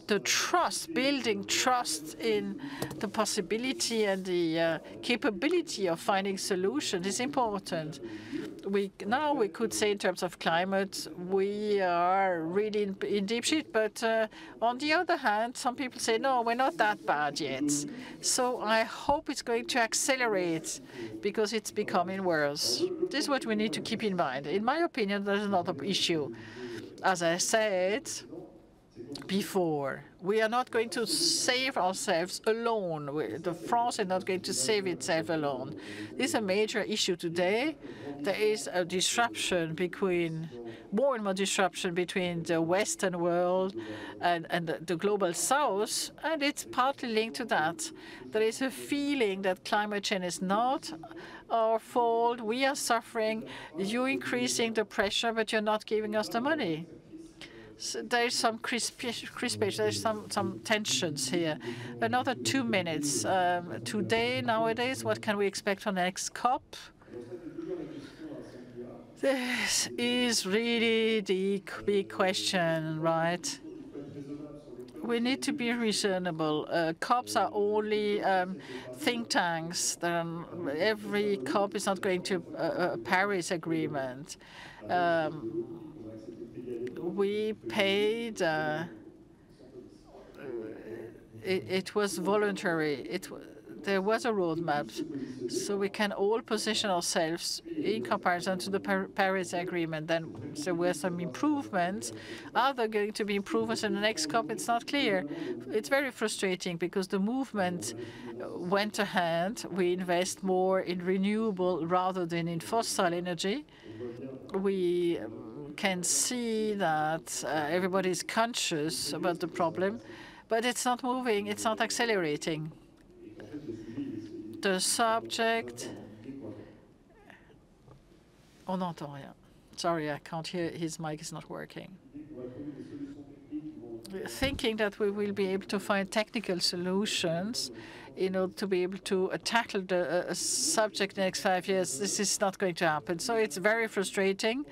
the trust, building trust in the possibility and the capability of finding solutions is important. Now we could say in terms of climate, we are really in deep shit. But on the other hand, some people say, no, we're not that bad yet. So I hope it's going to accelerate because it's becoming worse. This is what we need to keep in mind. In my opinion, there's another issue. As I said before, we are not going to save ourselves alone. France is not going to save itself alone. This is a major issue today. There is a disruption between, more and more disruption between the Western world and the global South, and it's partly linked to that. There is a feeling that climate change is not our fault. We are suffering. You're increasing the pressure, but you're not giving us the money. So there's some crispation, there's some tensions here. Another 2 minutes. Today, nowadays, what can we expect for next COP? This is really the big question, right? We need to be reasonable. COPs are only think tanks. Every COP is not going to a Paris Agreement. We paid, it was voluntary. There was a roadmap, so we can all position ourselves in comparison to the Paris Agreement. Then there were some improvements. Are there going to be improvements in the next COP? It's not clear. It's very frustrating because the movement went ahead. We invest more in renewable rather than in fossil energy. We can see that everybody is conscious about the problem, but it's not moving, it's not accelerating. The subject... On n'entend rien. Sorry, I can't hear, his mic is not working. Thinking that we will be able to find technical solutions in order to be able to tackle the subject in the next 5 years, this is not going to happen. So it's very frustrating.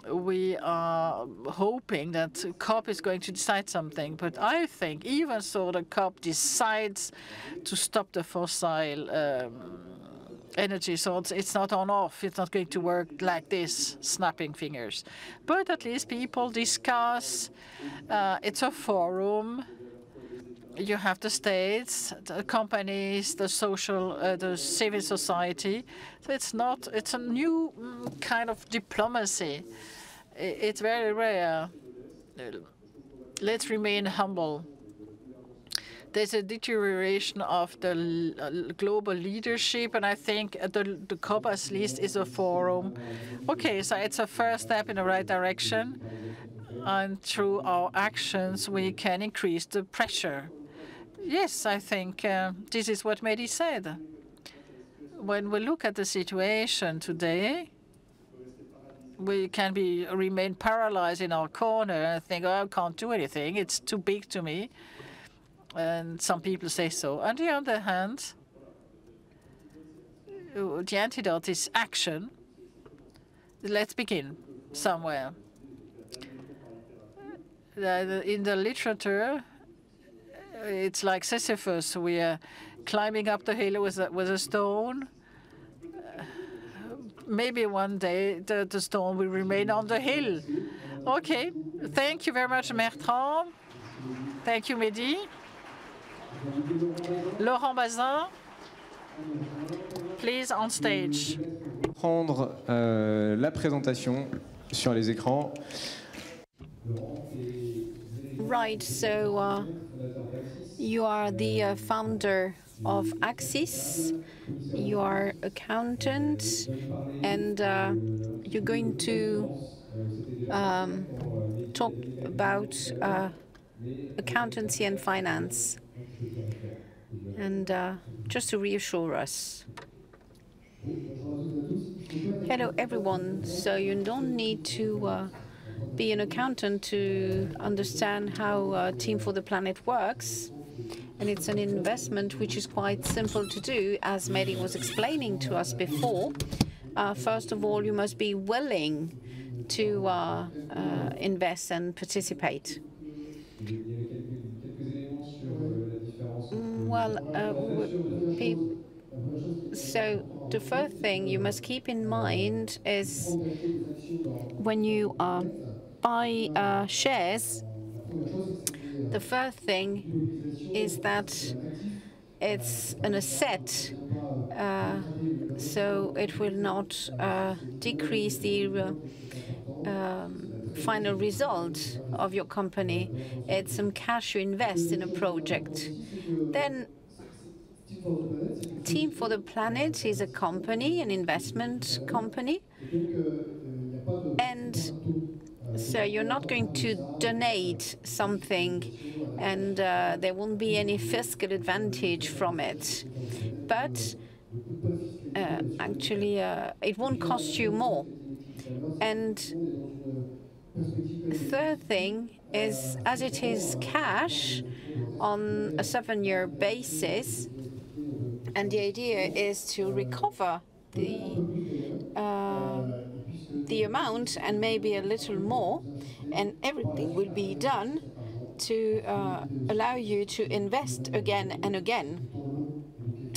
We are hoping that COP is going to decide something, but I think even so the COP decides to stop the fossil energy, so it's not on-off. It's not going to work like this, snapping fingers. But at least people discuss. It's a forum. You have the states, the companies, the social, the civil society. So it's a new kind of diplomacy. It's very rare. Let's remain humble. There's a deterioration of the global leadership, and I think the COP at least is a forum. Okay, so it's a first step in the right direction, and through our actions we can increase the pressure. Yes, I think this is what Mehdi said. When we look at the situation today, we can remain paralyzed in our corner and think, oh, I can't do anything. It's too big to me. And some people say so. On the other hand, the antidote is action. Let's begin somewhere. In the literature, it's like Sisyphus. We are climbing up the hill with a stone. Maybe one day the stone will remain on the hill. Okay. Thank you very much, Bertrand. Thank you, Mehdi. Laurent BAZIN, please on stage. Prendre la présentation sur les écrans. Right, so you are the founder of Axis, you are accountant, and you're going to talk about accountancy and finance. And just to reassure us. Hello, everyone. So you don't need to be an accountant to understand how Team for the Planet works. And it's an investment which is quite simple to do, as Mehdi was explaining to us before. First of all, you must be willing to invest and participate. Well, so the first thing you must keep in mind is when you buy shares, the first thing is that it's an asset, so it will not decrease the final result of your company. It's some cash you invest in a project. Then Team for the Planet is a company, an investment company, and so you're not going to donate something and there won't be any fiscal advantage from it. But actually, it won't cost you more. And third thing is, as it is cash on a 7-year basis, and the idea is to recover the amount and maybe a little more, and everything will be done to allow you to invest again and again,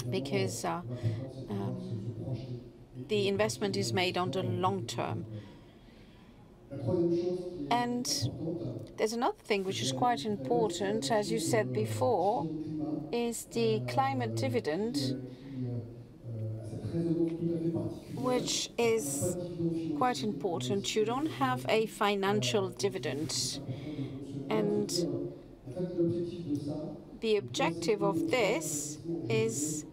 because the investment is made on the long term. And there's another thing which is quite important, as you said before, is the climate dividend, which is quite important. You don't have a financial dividend. And the objective of this is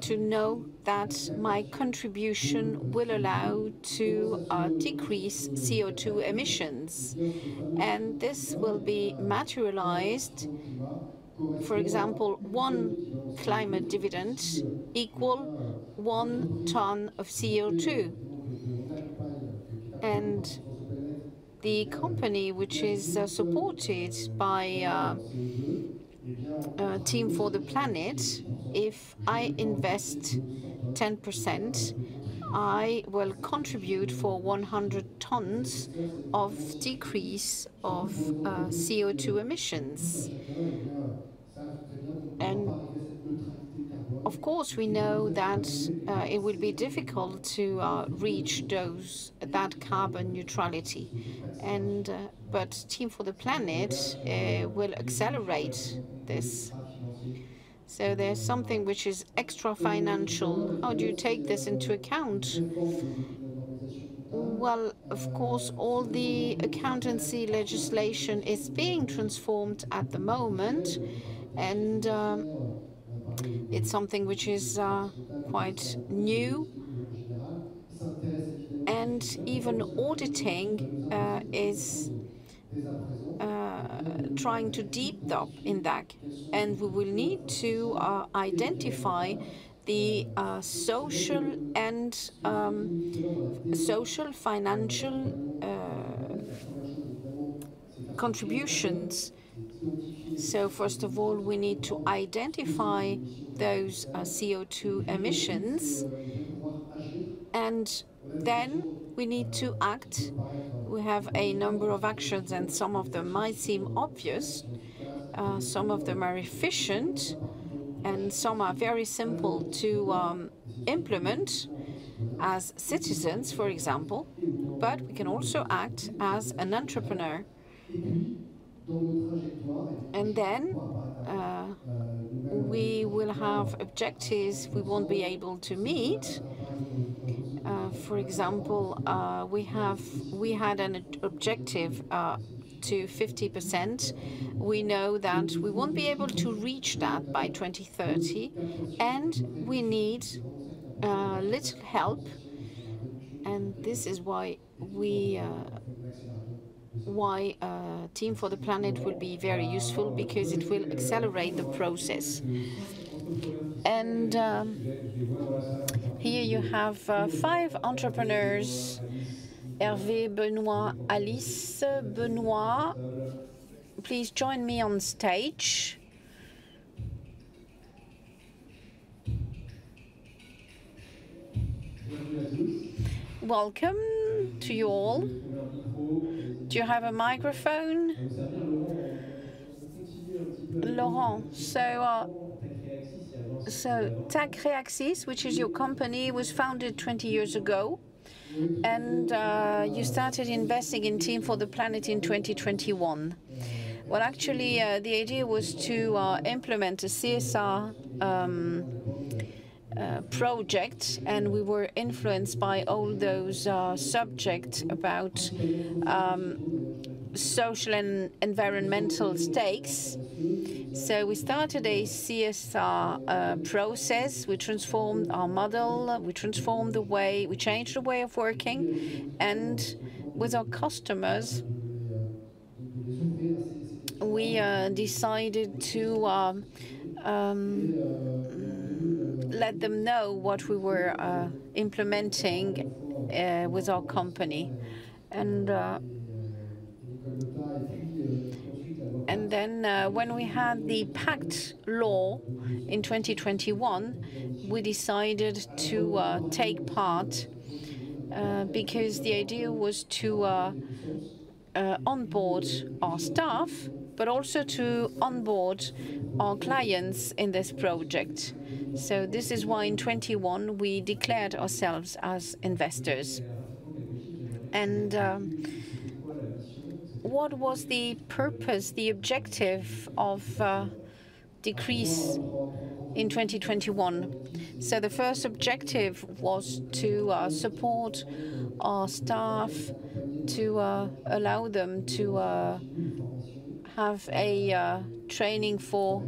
to know that my contribution will allow to decrease CO2 emissions. And this will be materialized, for example, 1 climate dividend equal 1 ton of CO2. And the company which is supported by Team for the Planet, if I invest 10%, I will contribute for 100 tons of decrease of CO2 emissions. And of course, we know that it will be difficult to reach that carbon neutrality, and but Team for the Planet will accelerate this. So there's something which is extra financial. How do you take this into account? Well, of course, all the accountancy legislation is being transformed at the moment, and it's something which is quite new. And even auditing is trying to deep dive in that, and we will need to identify the social and financial contributions. So first of all, we need to identify those CO2 emissions, and then we need to act. We have a number of actions, and some of them might seem obvious, some of them are efficient, and some are very simple to implement as citizens, for example, but we can also act as an entrepreneur. And then we will have objectives we won't be able to meet. For example, we had an objective to 50%. We know that we won't be able to reach that by 2030, and we need little help. And this is why Team for the Planet will be very useful, because it will accelerate the process. And here you have 5 entrepreneurs: Hervé, Benoît, Alice. Benoît, please join me on stage. Welcome to you all. Do you have a microphone? Laurent, so Tacreaxis, which is your company, was founded 20 years ago, and you started investing in Team for the Planet in 2021. Well, actually, the idea was to implement a CSR project, and we were influenced by all those subjects about social and environmental stakes. So we started a CSR process. We transformed our model. We transformed the way, we changed the way of working, and with our customers, we decided to let them know what we were implementing with our company. And then when we had the PACT law in 2021, we decided to take part because the idea was to onboard our staff, but also to onboard our clients in this project. So this is why in 2021 we declared ourselves as investors. And what was the purpose, the objective of decrease in 2021? So the first objective was to support our staff, to allow them to have a training for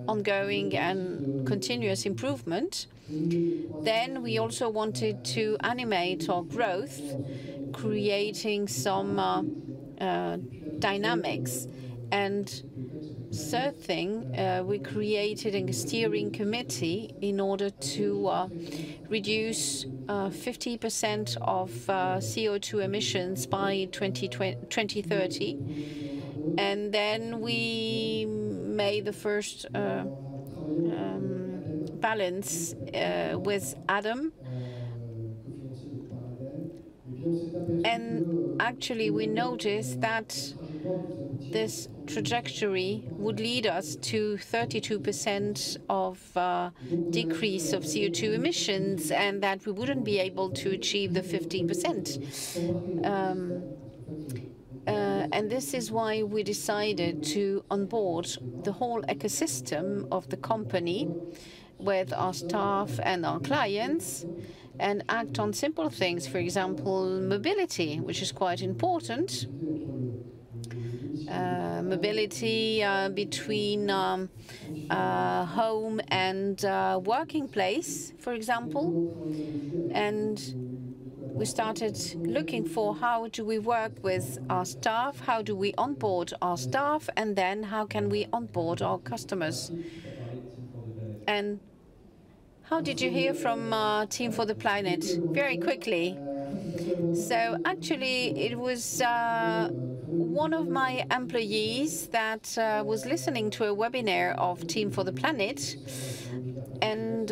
ongoing and continuous improvement. Then we also wanted to animate our growth, creating some dynamics. And third thing, we created a steering committee in order to reduce 50% of CO2 emissions by 2030. And then we made the first balance with Adam. And actually, we noticed that this trajectory would lead us to 32% of decrease of CO2 emissions, and that we wouldn't be able to achieve the 50%. And this is why we decided to onboard the whole ecosystem of the company with our staff and our clients, and act on simple things, for example, mobility, which is quite important. Mobility between home and working place, for example. And we started looking for how do we work with our staff, how do we onboard our staff, and then how can we onboard our customers. And how did you hear from Team for the Planet? Very quickly. So actually, it was one of my employees that was listening to a webinar of Team for the Planet, and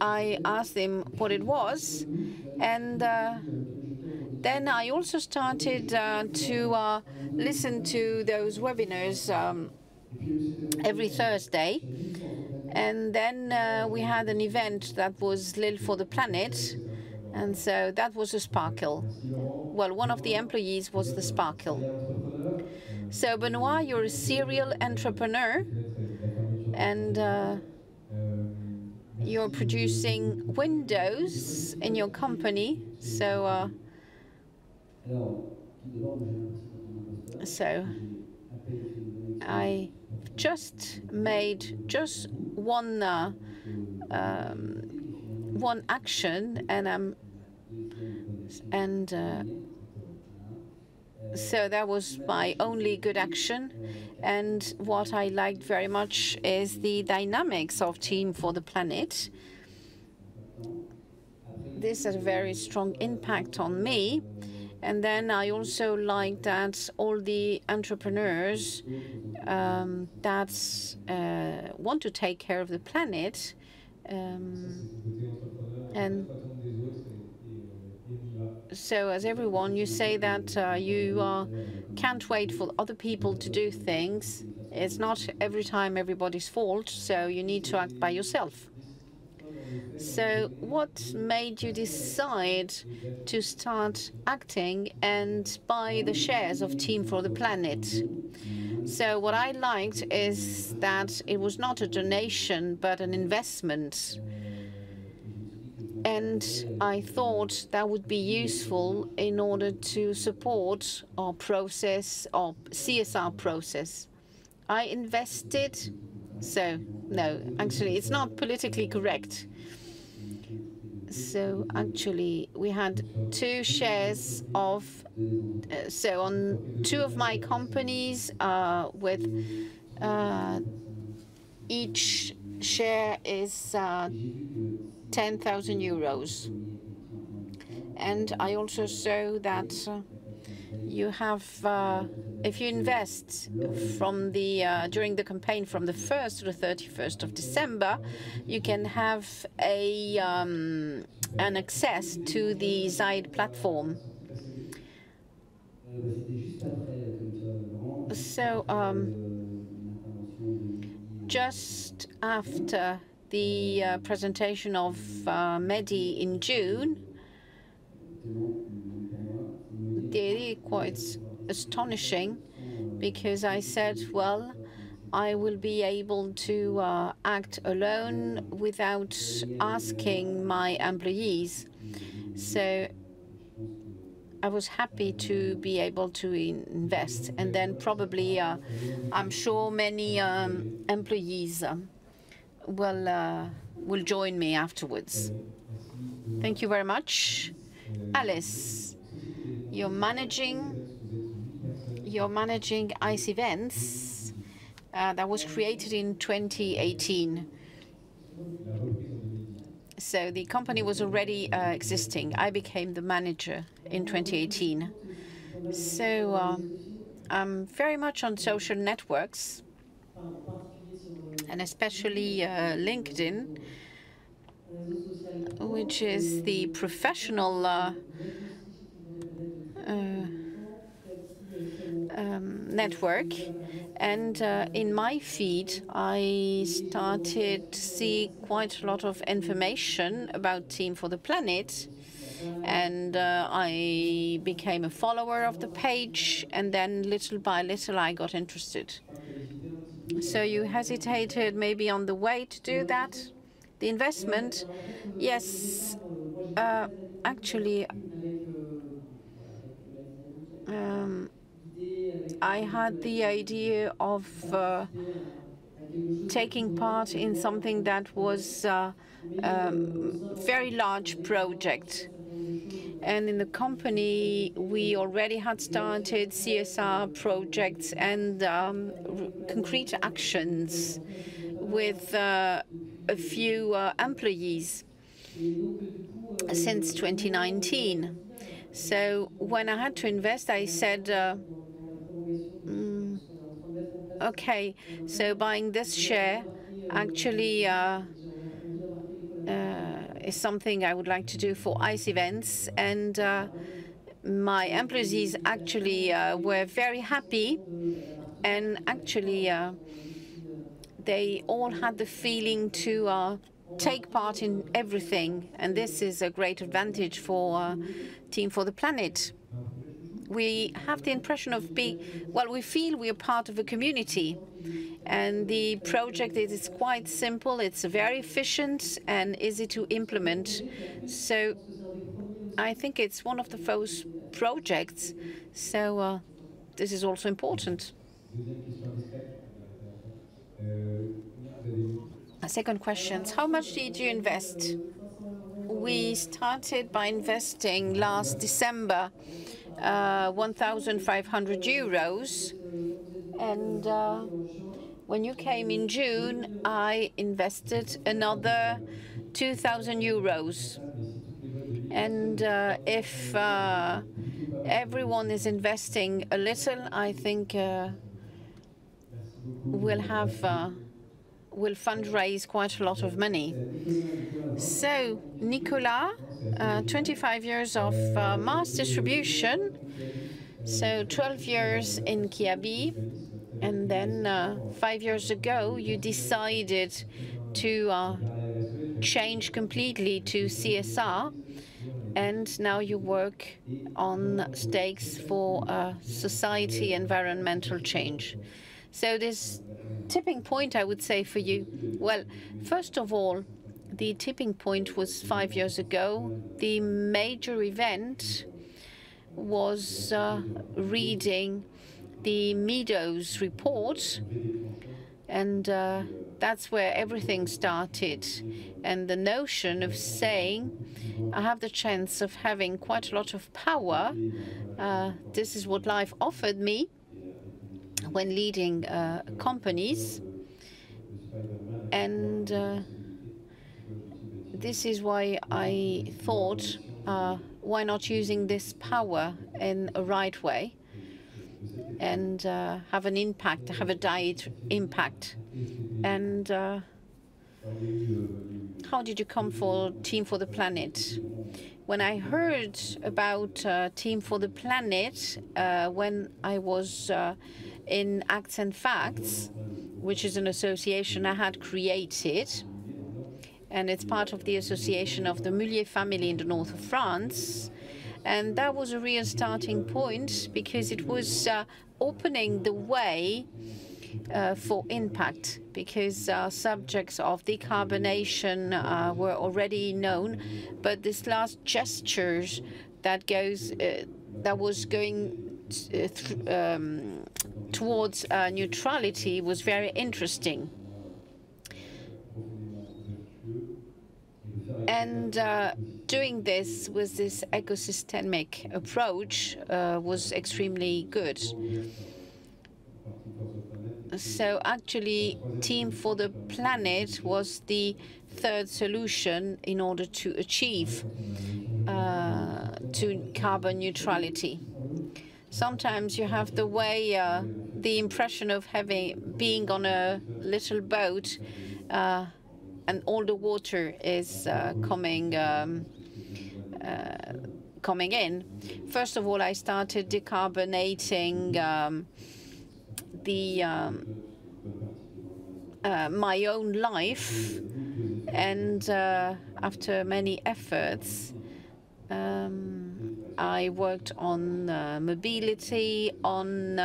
I asked him what it was, and then I also started to listen to those webinars every Thursday. And then we had an event that was Lille for the Planet, and so that was a sparkle. Well, one of the employees was the sparkle. So Benoit, you're a serial entrepreneur, and you're producing windows in your company. So I just made one action, and so that was my only good action. And what I liked very much is the dynamics of Team for the Planet. This had a very strong impact on me. And then I also like that all the entrepreneurs that want to take care of the planet and So as everyone, you say that you can't wait for other people to do things. It's not every time everybody's fault, so you need to act by yourself. So what made you decide to start acting and buy the shares of Team for the Planet? So what I liked is that it was not a donation, but an investment. And I thought that would be useful in order to support our process, our CSR process. I invested, so no, actually it's not politically correct. So actually we had 2 shares of, so on 2 of my companies with each share is 10,000 euros. And I also saw that you have, if you invest from the during the campaign from the 1st to the 31st of December, you can have an access to the ZAID platform. So just after the presentation of Mehdi in June, really quite astonishing, because I said, well, I will be able to act alone without asking my employees. So I was happy to be able to invest. And then probably, I'm sure many employees will join me afterwards. Thank you very much. Alice, you're managing ICE Events that was created in 2018. So the company was already existing. I became the manager in 2018. So I'm very much on social networks, and especially LinkedIn, which is the professional network. And in my feed, I started to see quite a lot of information about Team for the Planet. And I became a follower of the page. And then little by little, I got interested. So you hesitated maybe on the way to do that? The investment? Yes. Actually, I had the idea of taking part in something that was a very large project. And in the company, we already had started CSR projects and concrete actions with a few employees since 2019. So when I had to invest, I said, okay, so buying this share actually is something I would like to do for ICE Events. And my employees actually were very happy. And actually, they all had the feeling to take part in everything. And this is a great advantage for Team for the Planet. We have the impression of being, well, we feel we are part of a community. And the project is quite simple, it's very efficient and easy to implement. So I think it's one of the first projects. So this is also important. Second question, how much did you invest? We started by investing last December 1,500 euros. And when you came in June, I invested another 2,000 euros. And if everyone is investing a little, I think we'll fundraise quite a lot of money. So, Nicolas, 25 years of mass distribution, so 12 years in Kiabi, and then 5 years ago you decided to change completely to CSR, and now you work on stakes for society, environmental change. So this tipping point, I would say for you, well, first of all, the tipping point was 5 years ago. The major event was reading the Meadows report, and that's where everything started. And the notion of saying, I have the chance of having quite a lot of power. This is what life offered me when leading companies. And this is why I thought, why not using this power in a right way and have an impact, have a direct impact. And how did you come for Team for the Planet? When I heard about Team for the Planet, when I was in Acts and Facts, which is an association I had created, and it's part of the association of the Mullier family in the north of France. And that was a real starting point because it was opening the way for impact, because subjects of decarbonation were already known, but this last gestures that was going towards neutrality was very interesting. And doing this with this ecosystemic approach was extremely good. So actually, Team for the Planet was the third solution in order to achieve to carbon neutrality. Sometimes you have the way, the impression of being on a little boat, and all the water is coming in. First of all, I started decarbonating my own life, and after many efforts, I worked on mobility, on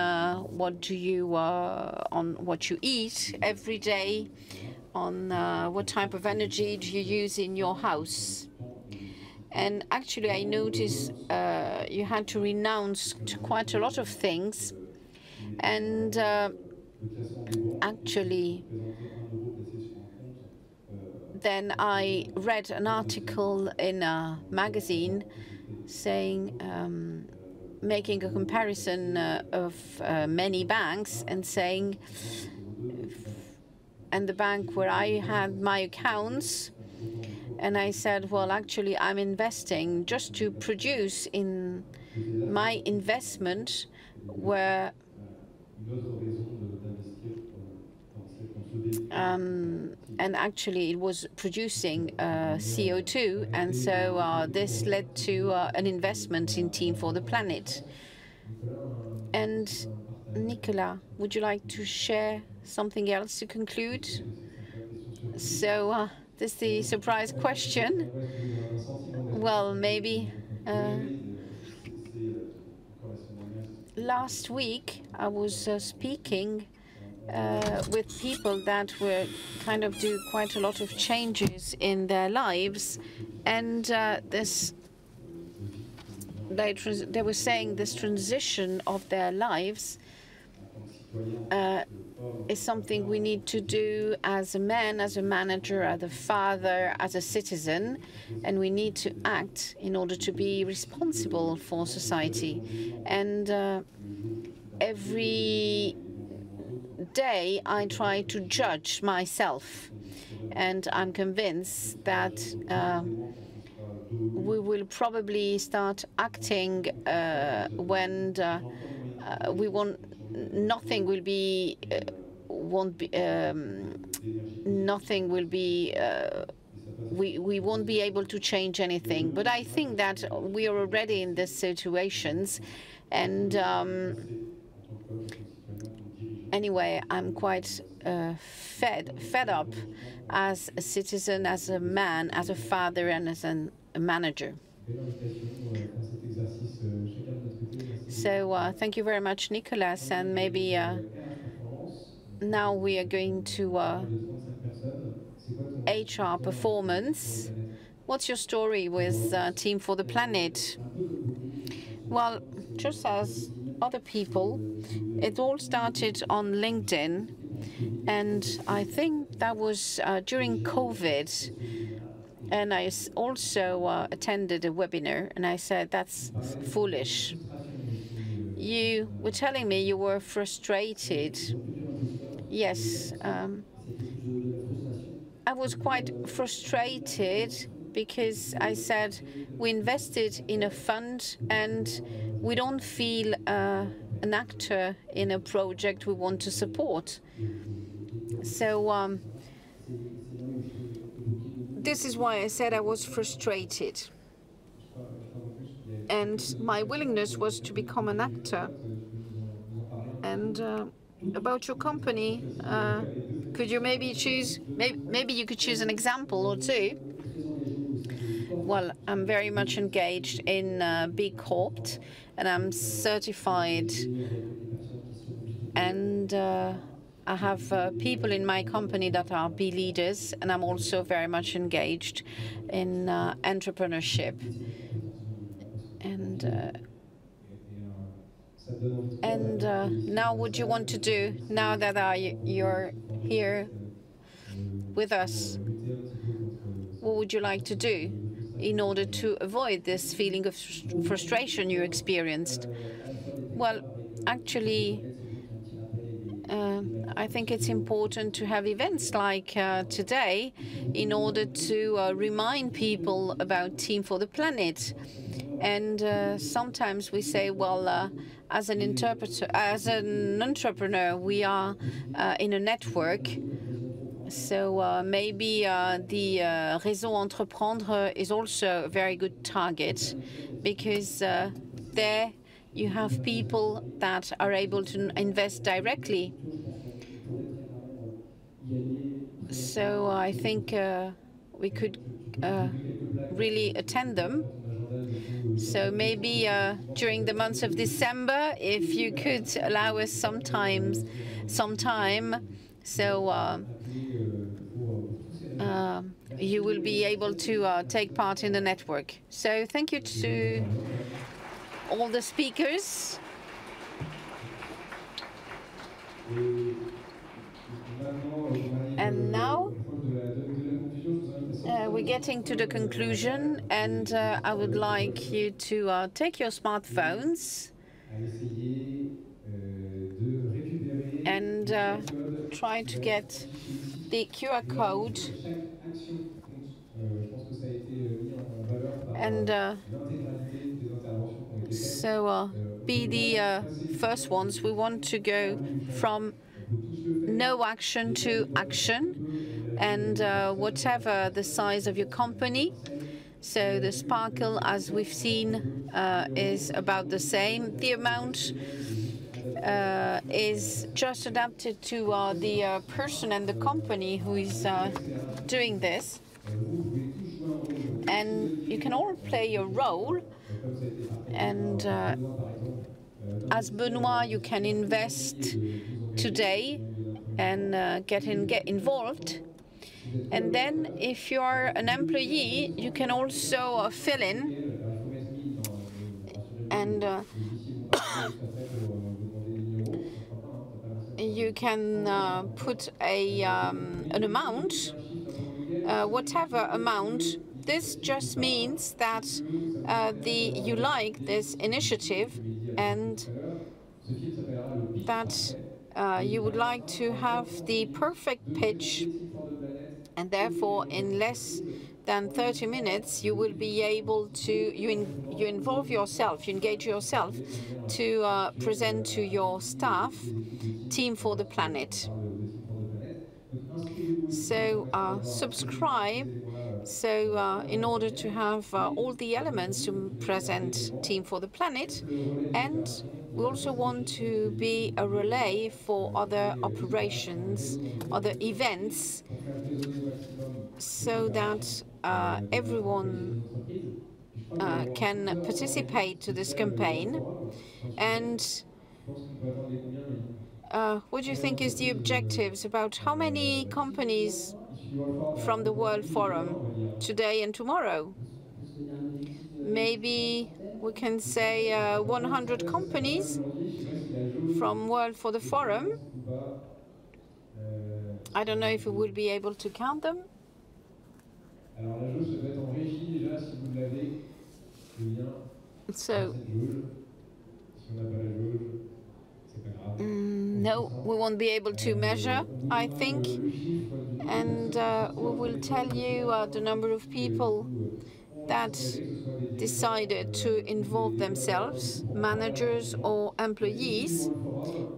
what you eat every day, on what type of energy do you use in your house. And actually, I noticed you had to renounce to quite a lot of things. And actually, then I read an article in a magazine saying, making a comparison of many banks and saying, and the bank where I had my accounts, and I said, well, actually, I'm investing just to produce in my investment where and actually it was producing CO2, and so this led to an investment in Team for the Planet. And Nicolas, would you like to share something else to conclude? So this is the surprise question. Well, maybe last week I was speaking with people that were kind of do quite a lot of changes in their lives, and they were saying this transition of their lives is something we need to do as a man, as a manager, as a father, as a citizen, and we need to act in order to be responsible for society. And every day I try to judge myself, and I'm convinced that we will probably start acting when we want. Nothing will be we won't be able to change anything. But I think that we are already in these situations, and anyway, I'm quite fed up as a citizen, as a man, as a father, and as a manager. So thank you very much, Nicolas, and maybe now we are going to HR performance. What's your story with Team for the Planet? Well, just as other people, it all started on LinkedIn, and I think that was during COVID. And I also attended a webinar, and I said, that's foolish. You were telling me you were frustrated. Yes, I was quite frustrated because I said we invested in a fund and we don't feel an actor in a project we want to support. So this is why I said I was frustrated. And my willingness was to become an actor. And about your company, could you maybe choose, maybe you could choose an example or two? Well, I'm very much engaged in B Corp, and I'm certified. And I have people in my company that are B leaders, and I'm also very much engaged in entrepreneurship. And now what do you want to do now that you're here with us? What would you like to do in order to avoid this feeling of frustration you experienced? Well, actually, I think it's important to have events like today in order to remind people about Team for the Planet. And sometimes we say, well, as an entrepreneur, we are in a network. So maybe the Réseau Entreprendre is also a very good target, because there you have people that are able to invest directly. So I think we could really attend them. So maybe during the months of December, if you could allow us some time, so you will be able to take part in the network. So thank you to all the speakers. And now we're getting to the conclusion, and I would like you to take your smartphones and try to get the QR code and so be the first ones. We want to go from no action to action, and whatever the size of your company. So the sparkle, as we've seen, is about the same. The amount is just adapted to the person and the company who is doing this. And you can all play your role. And as Benoit, you can invest today and get involved. And then if you're an employee, you can also fill in. And you can put an amount, whatever amount. This just means that you like this initiative and that you would like to have the perfect pitch, and therefore in less than 30 minutes you will be able to, you involve yourself, you engage yourself to present to your staff Team for the Planet. So subscribe So in order to have all the elements to present Team for the Planet, and we also want to be a relay for other operations, other events, so that everyone can participate to this campaign. And what do you think is the objectives? About how many companies from the World Forum today and tomorrow? Maybe we can say 100 companies from World for the Forum. I don't know if we will be able to count them. So, no, we won't be able to measure, I think. And we will tell you the number of people that decided to involve themselves, managers or employees.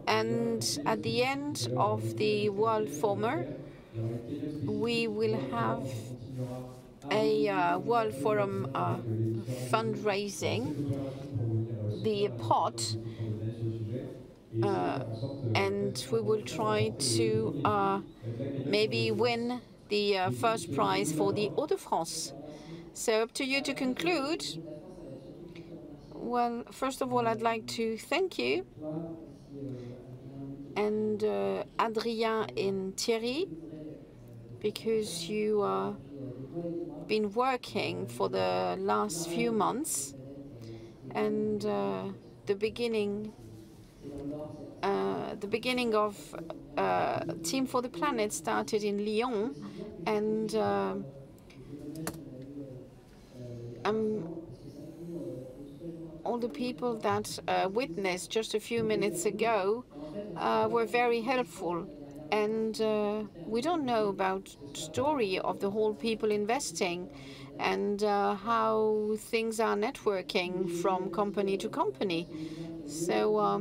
And at the end of the World Forum, we will have a World Forum fundraising, the pot, and we will try to maybe win the first prize for the Hauts-de-France. So up to you to conclude. Well, first of all, I'd like to thank you, and Adrien and Thierry, because you been working for the last few months, and the beginning of Team for the Planet started in Lyon, and all the people that witnessed just a few minutes ago were very helpful. And we don't know about the story of the whole people investing and how things are networking from company to company. So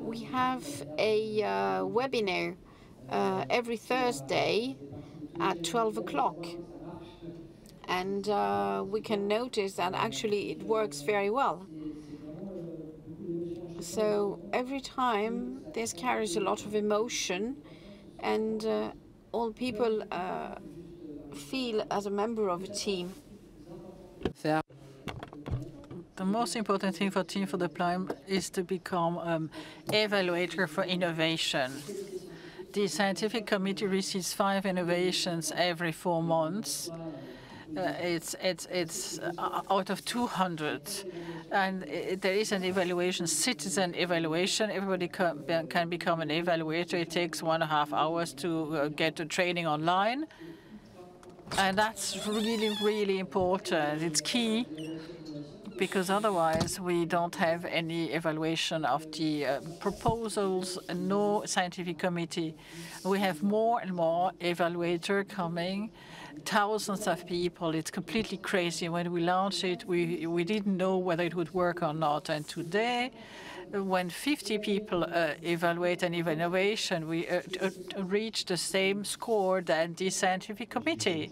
we have a webinar every Thursday at 12 o'clock. And we can notice that actually it works very well. So every time this carries a lot of emotion, and all people feel as a member of a team. The most important thing for Team for the Planet is to become evaluator for innovation. The scientific committee receives 5 innovations every 4 months. It's out of 200, and there is an evaluation, citizen evaluation. Everybody can become an evaluator. It takes 1.5 hours to get the training online, and that's really, really important. It's key, because otherwise we don't have any evaluation of the proposals, no scientific committee. We have more and more evaluators coming. Thousands of people. It's completely crazy. When we launched it, we didn't know whether it would work or not. And today, when 50 people evaluate an innovation, we reach the same score than the scientific committee.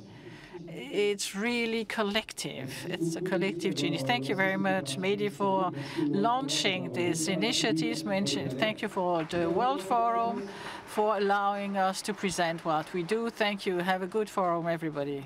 It's really collective. It's a collective genius. Thank you very much, Mehdi, for launching these initiatives. Thank you for the World Forum, for allowing us to present what we do. Thank you. Have a good forum, everybody.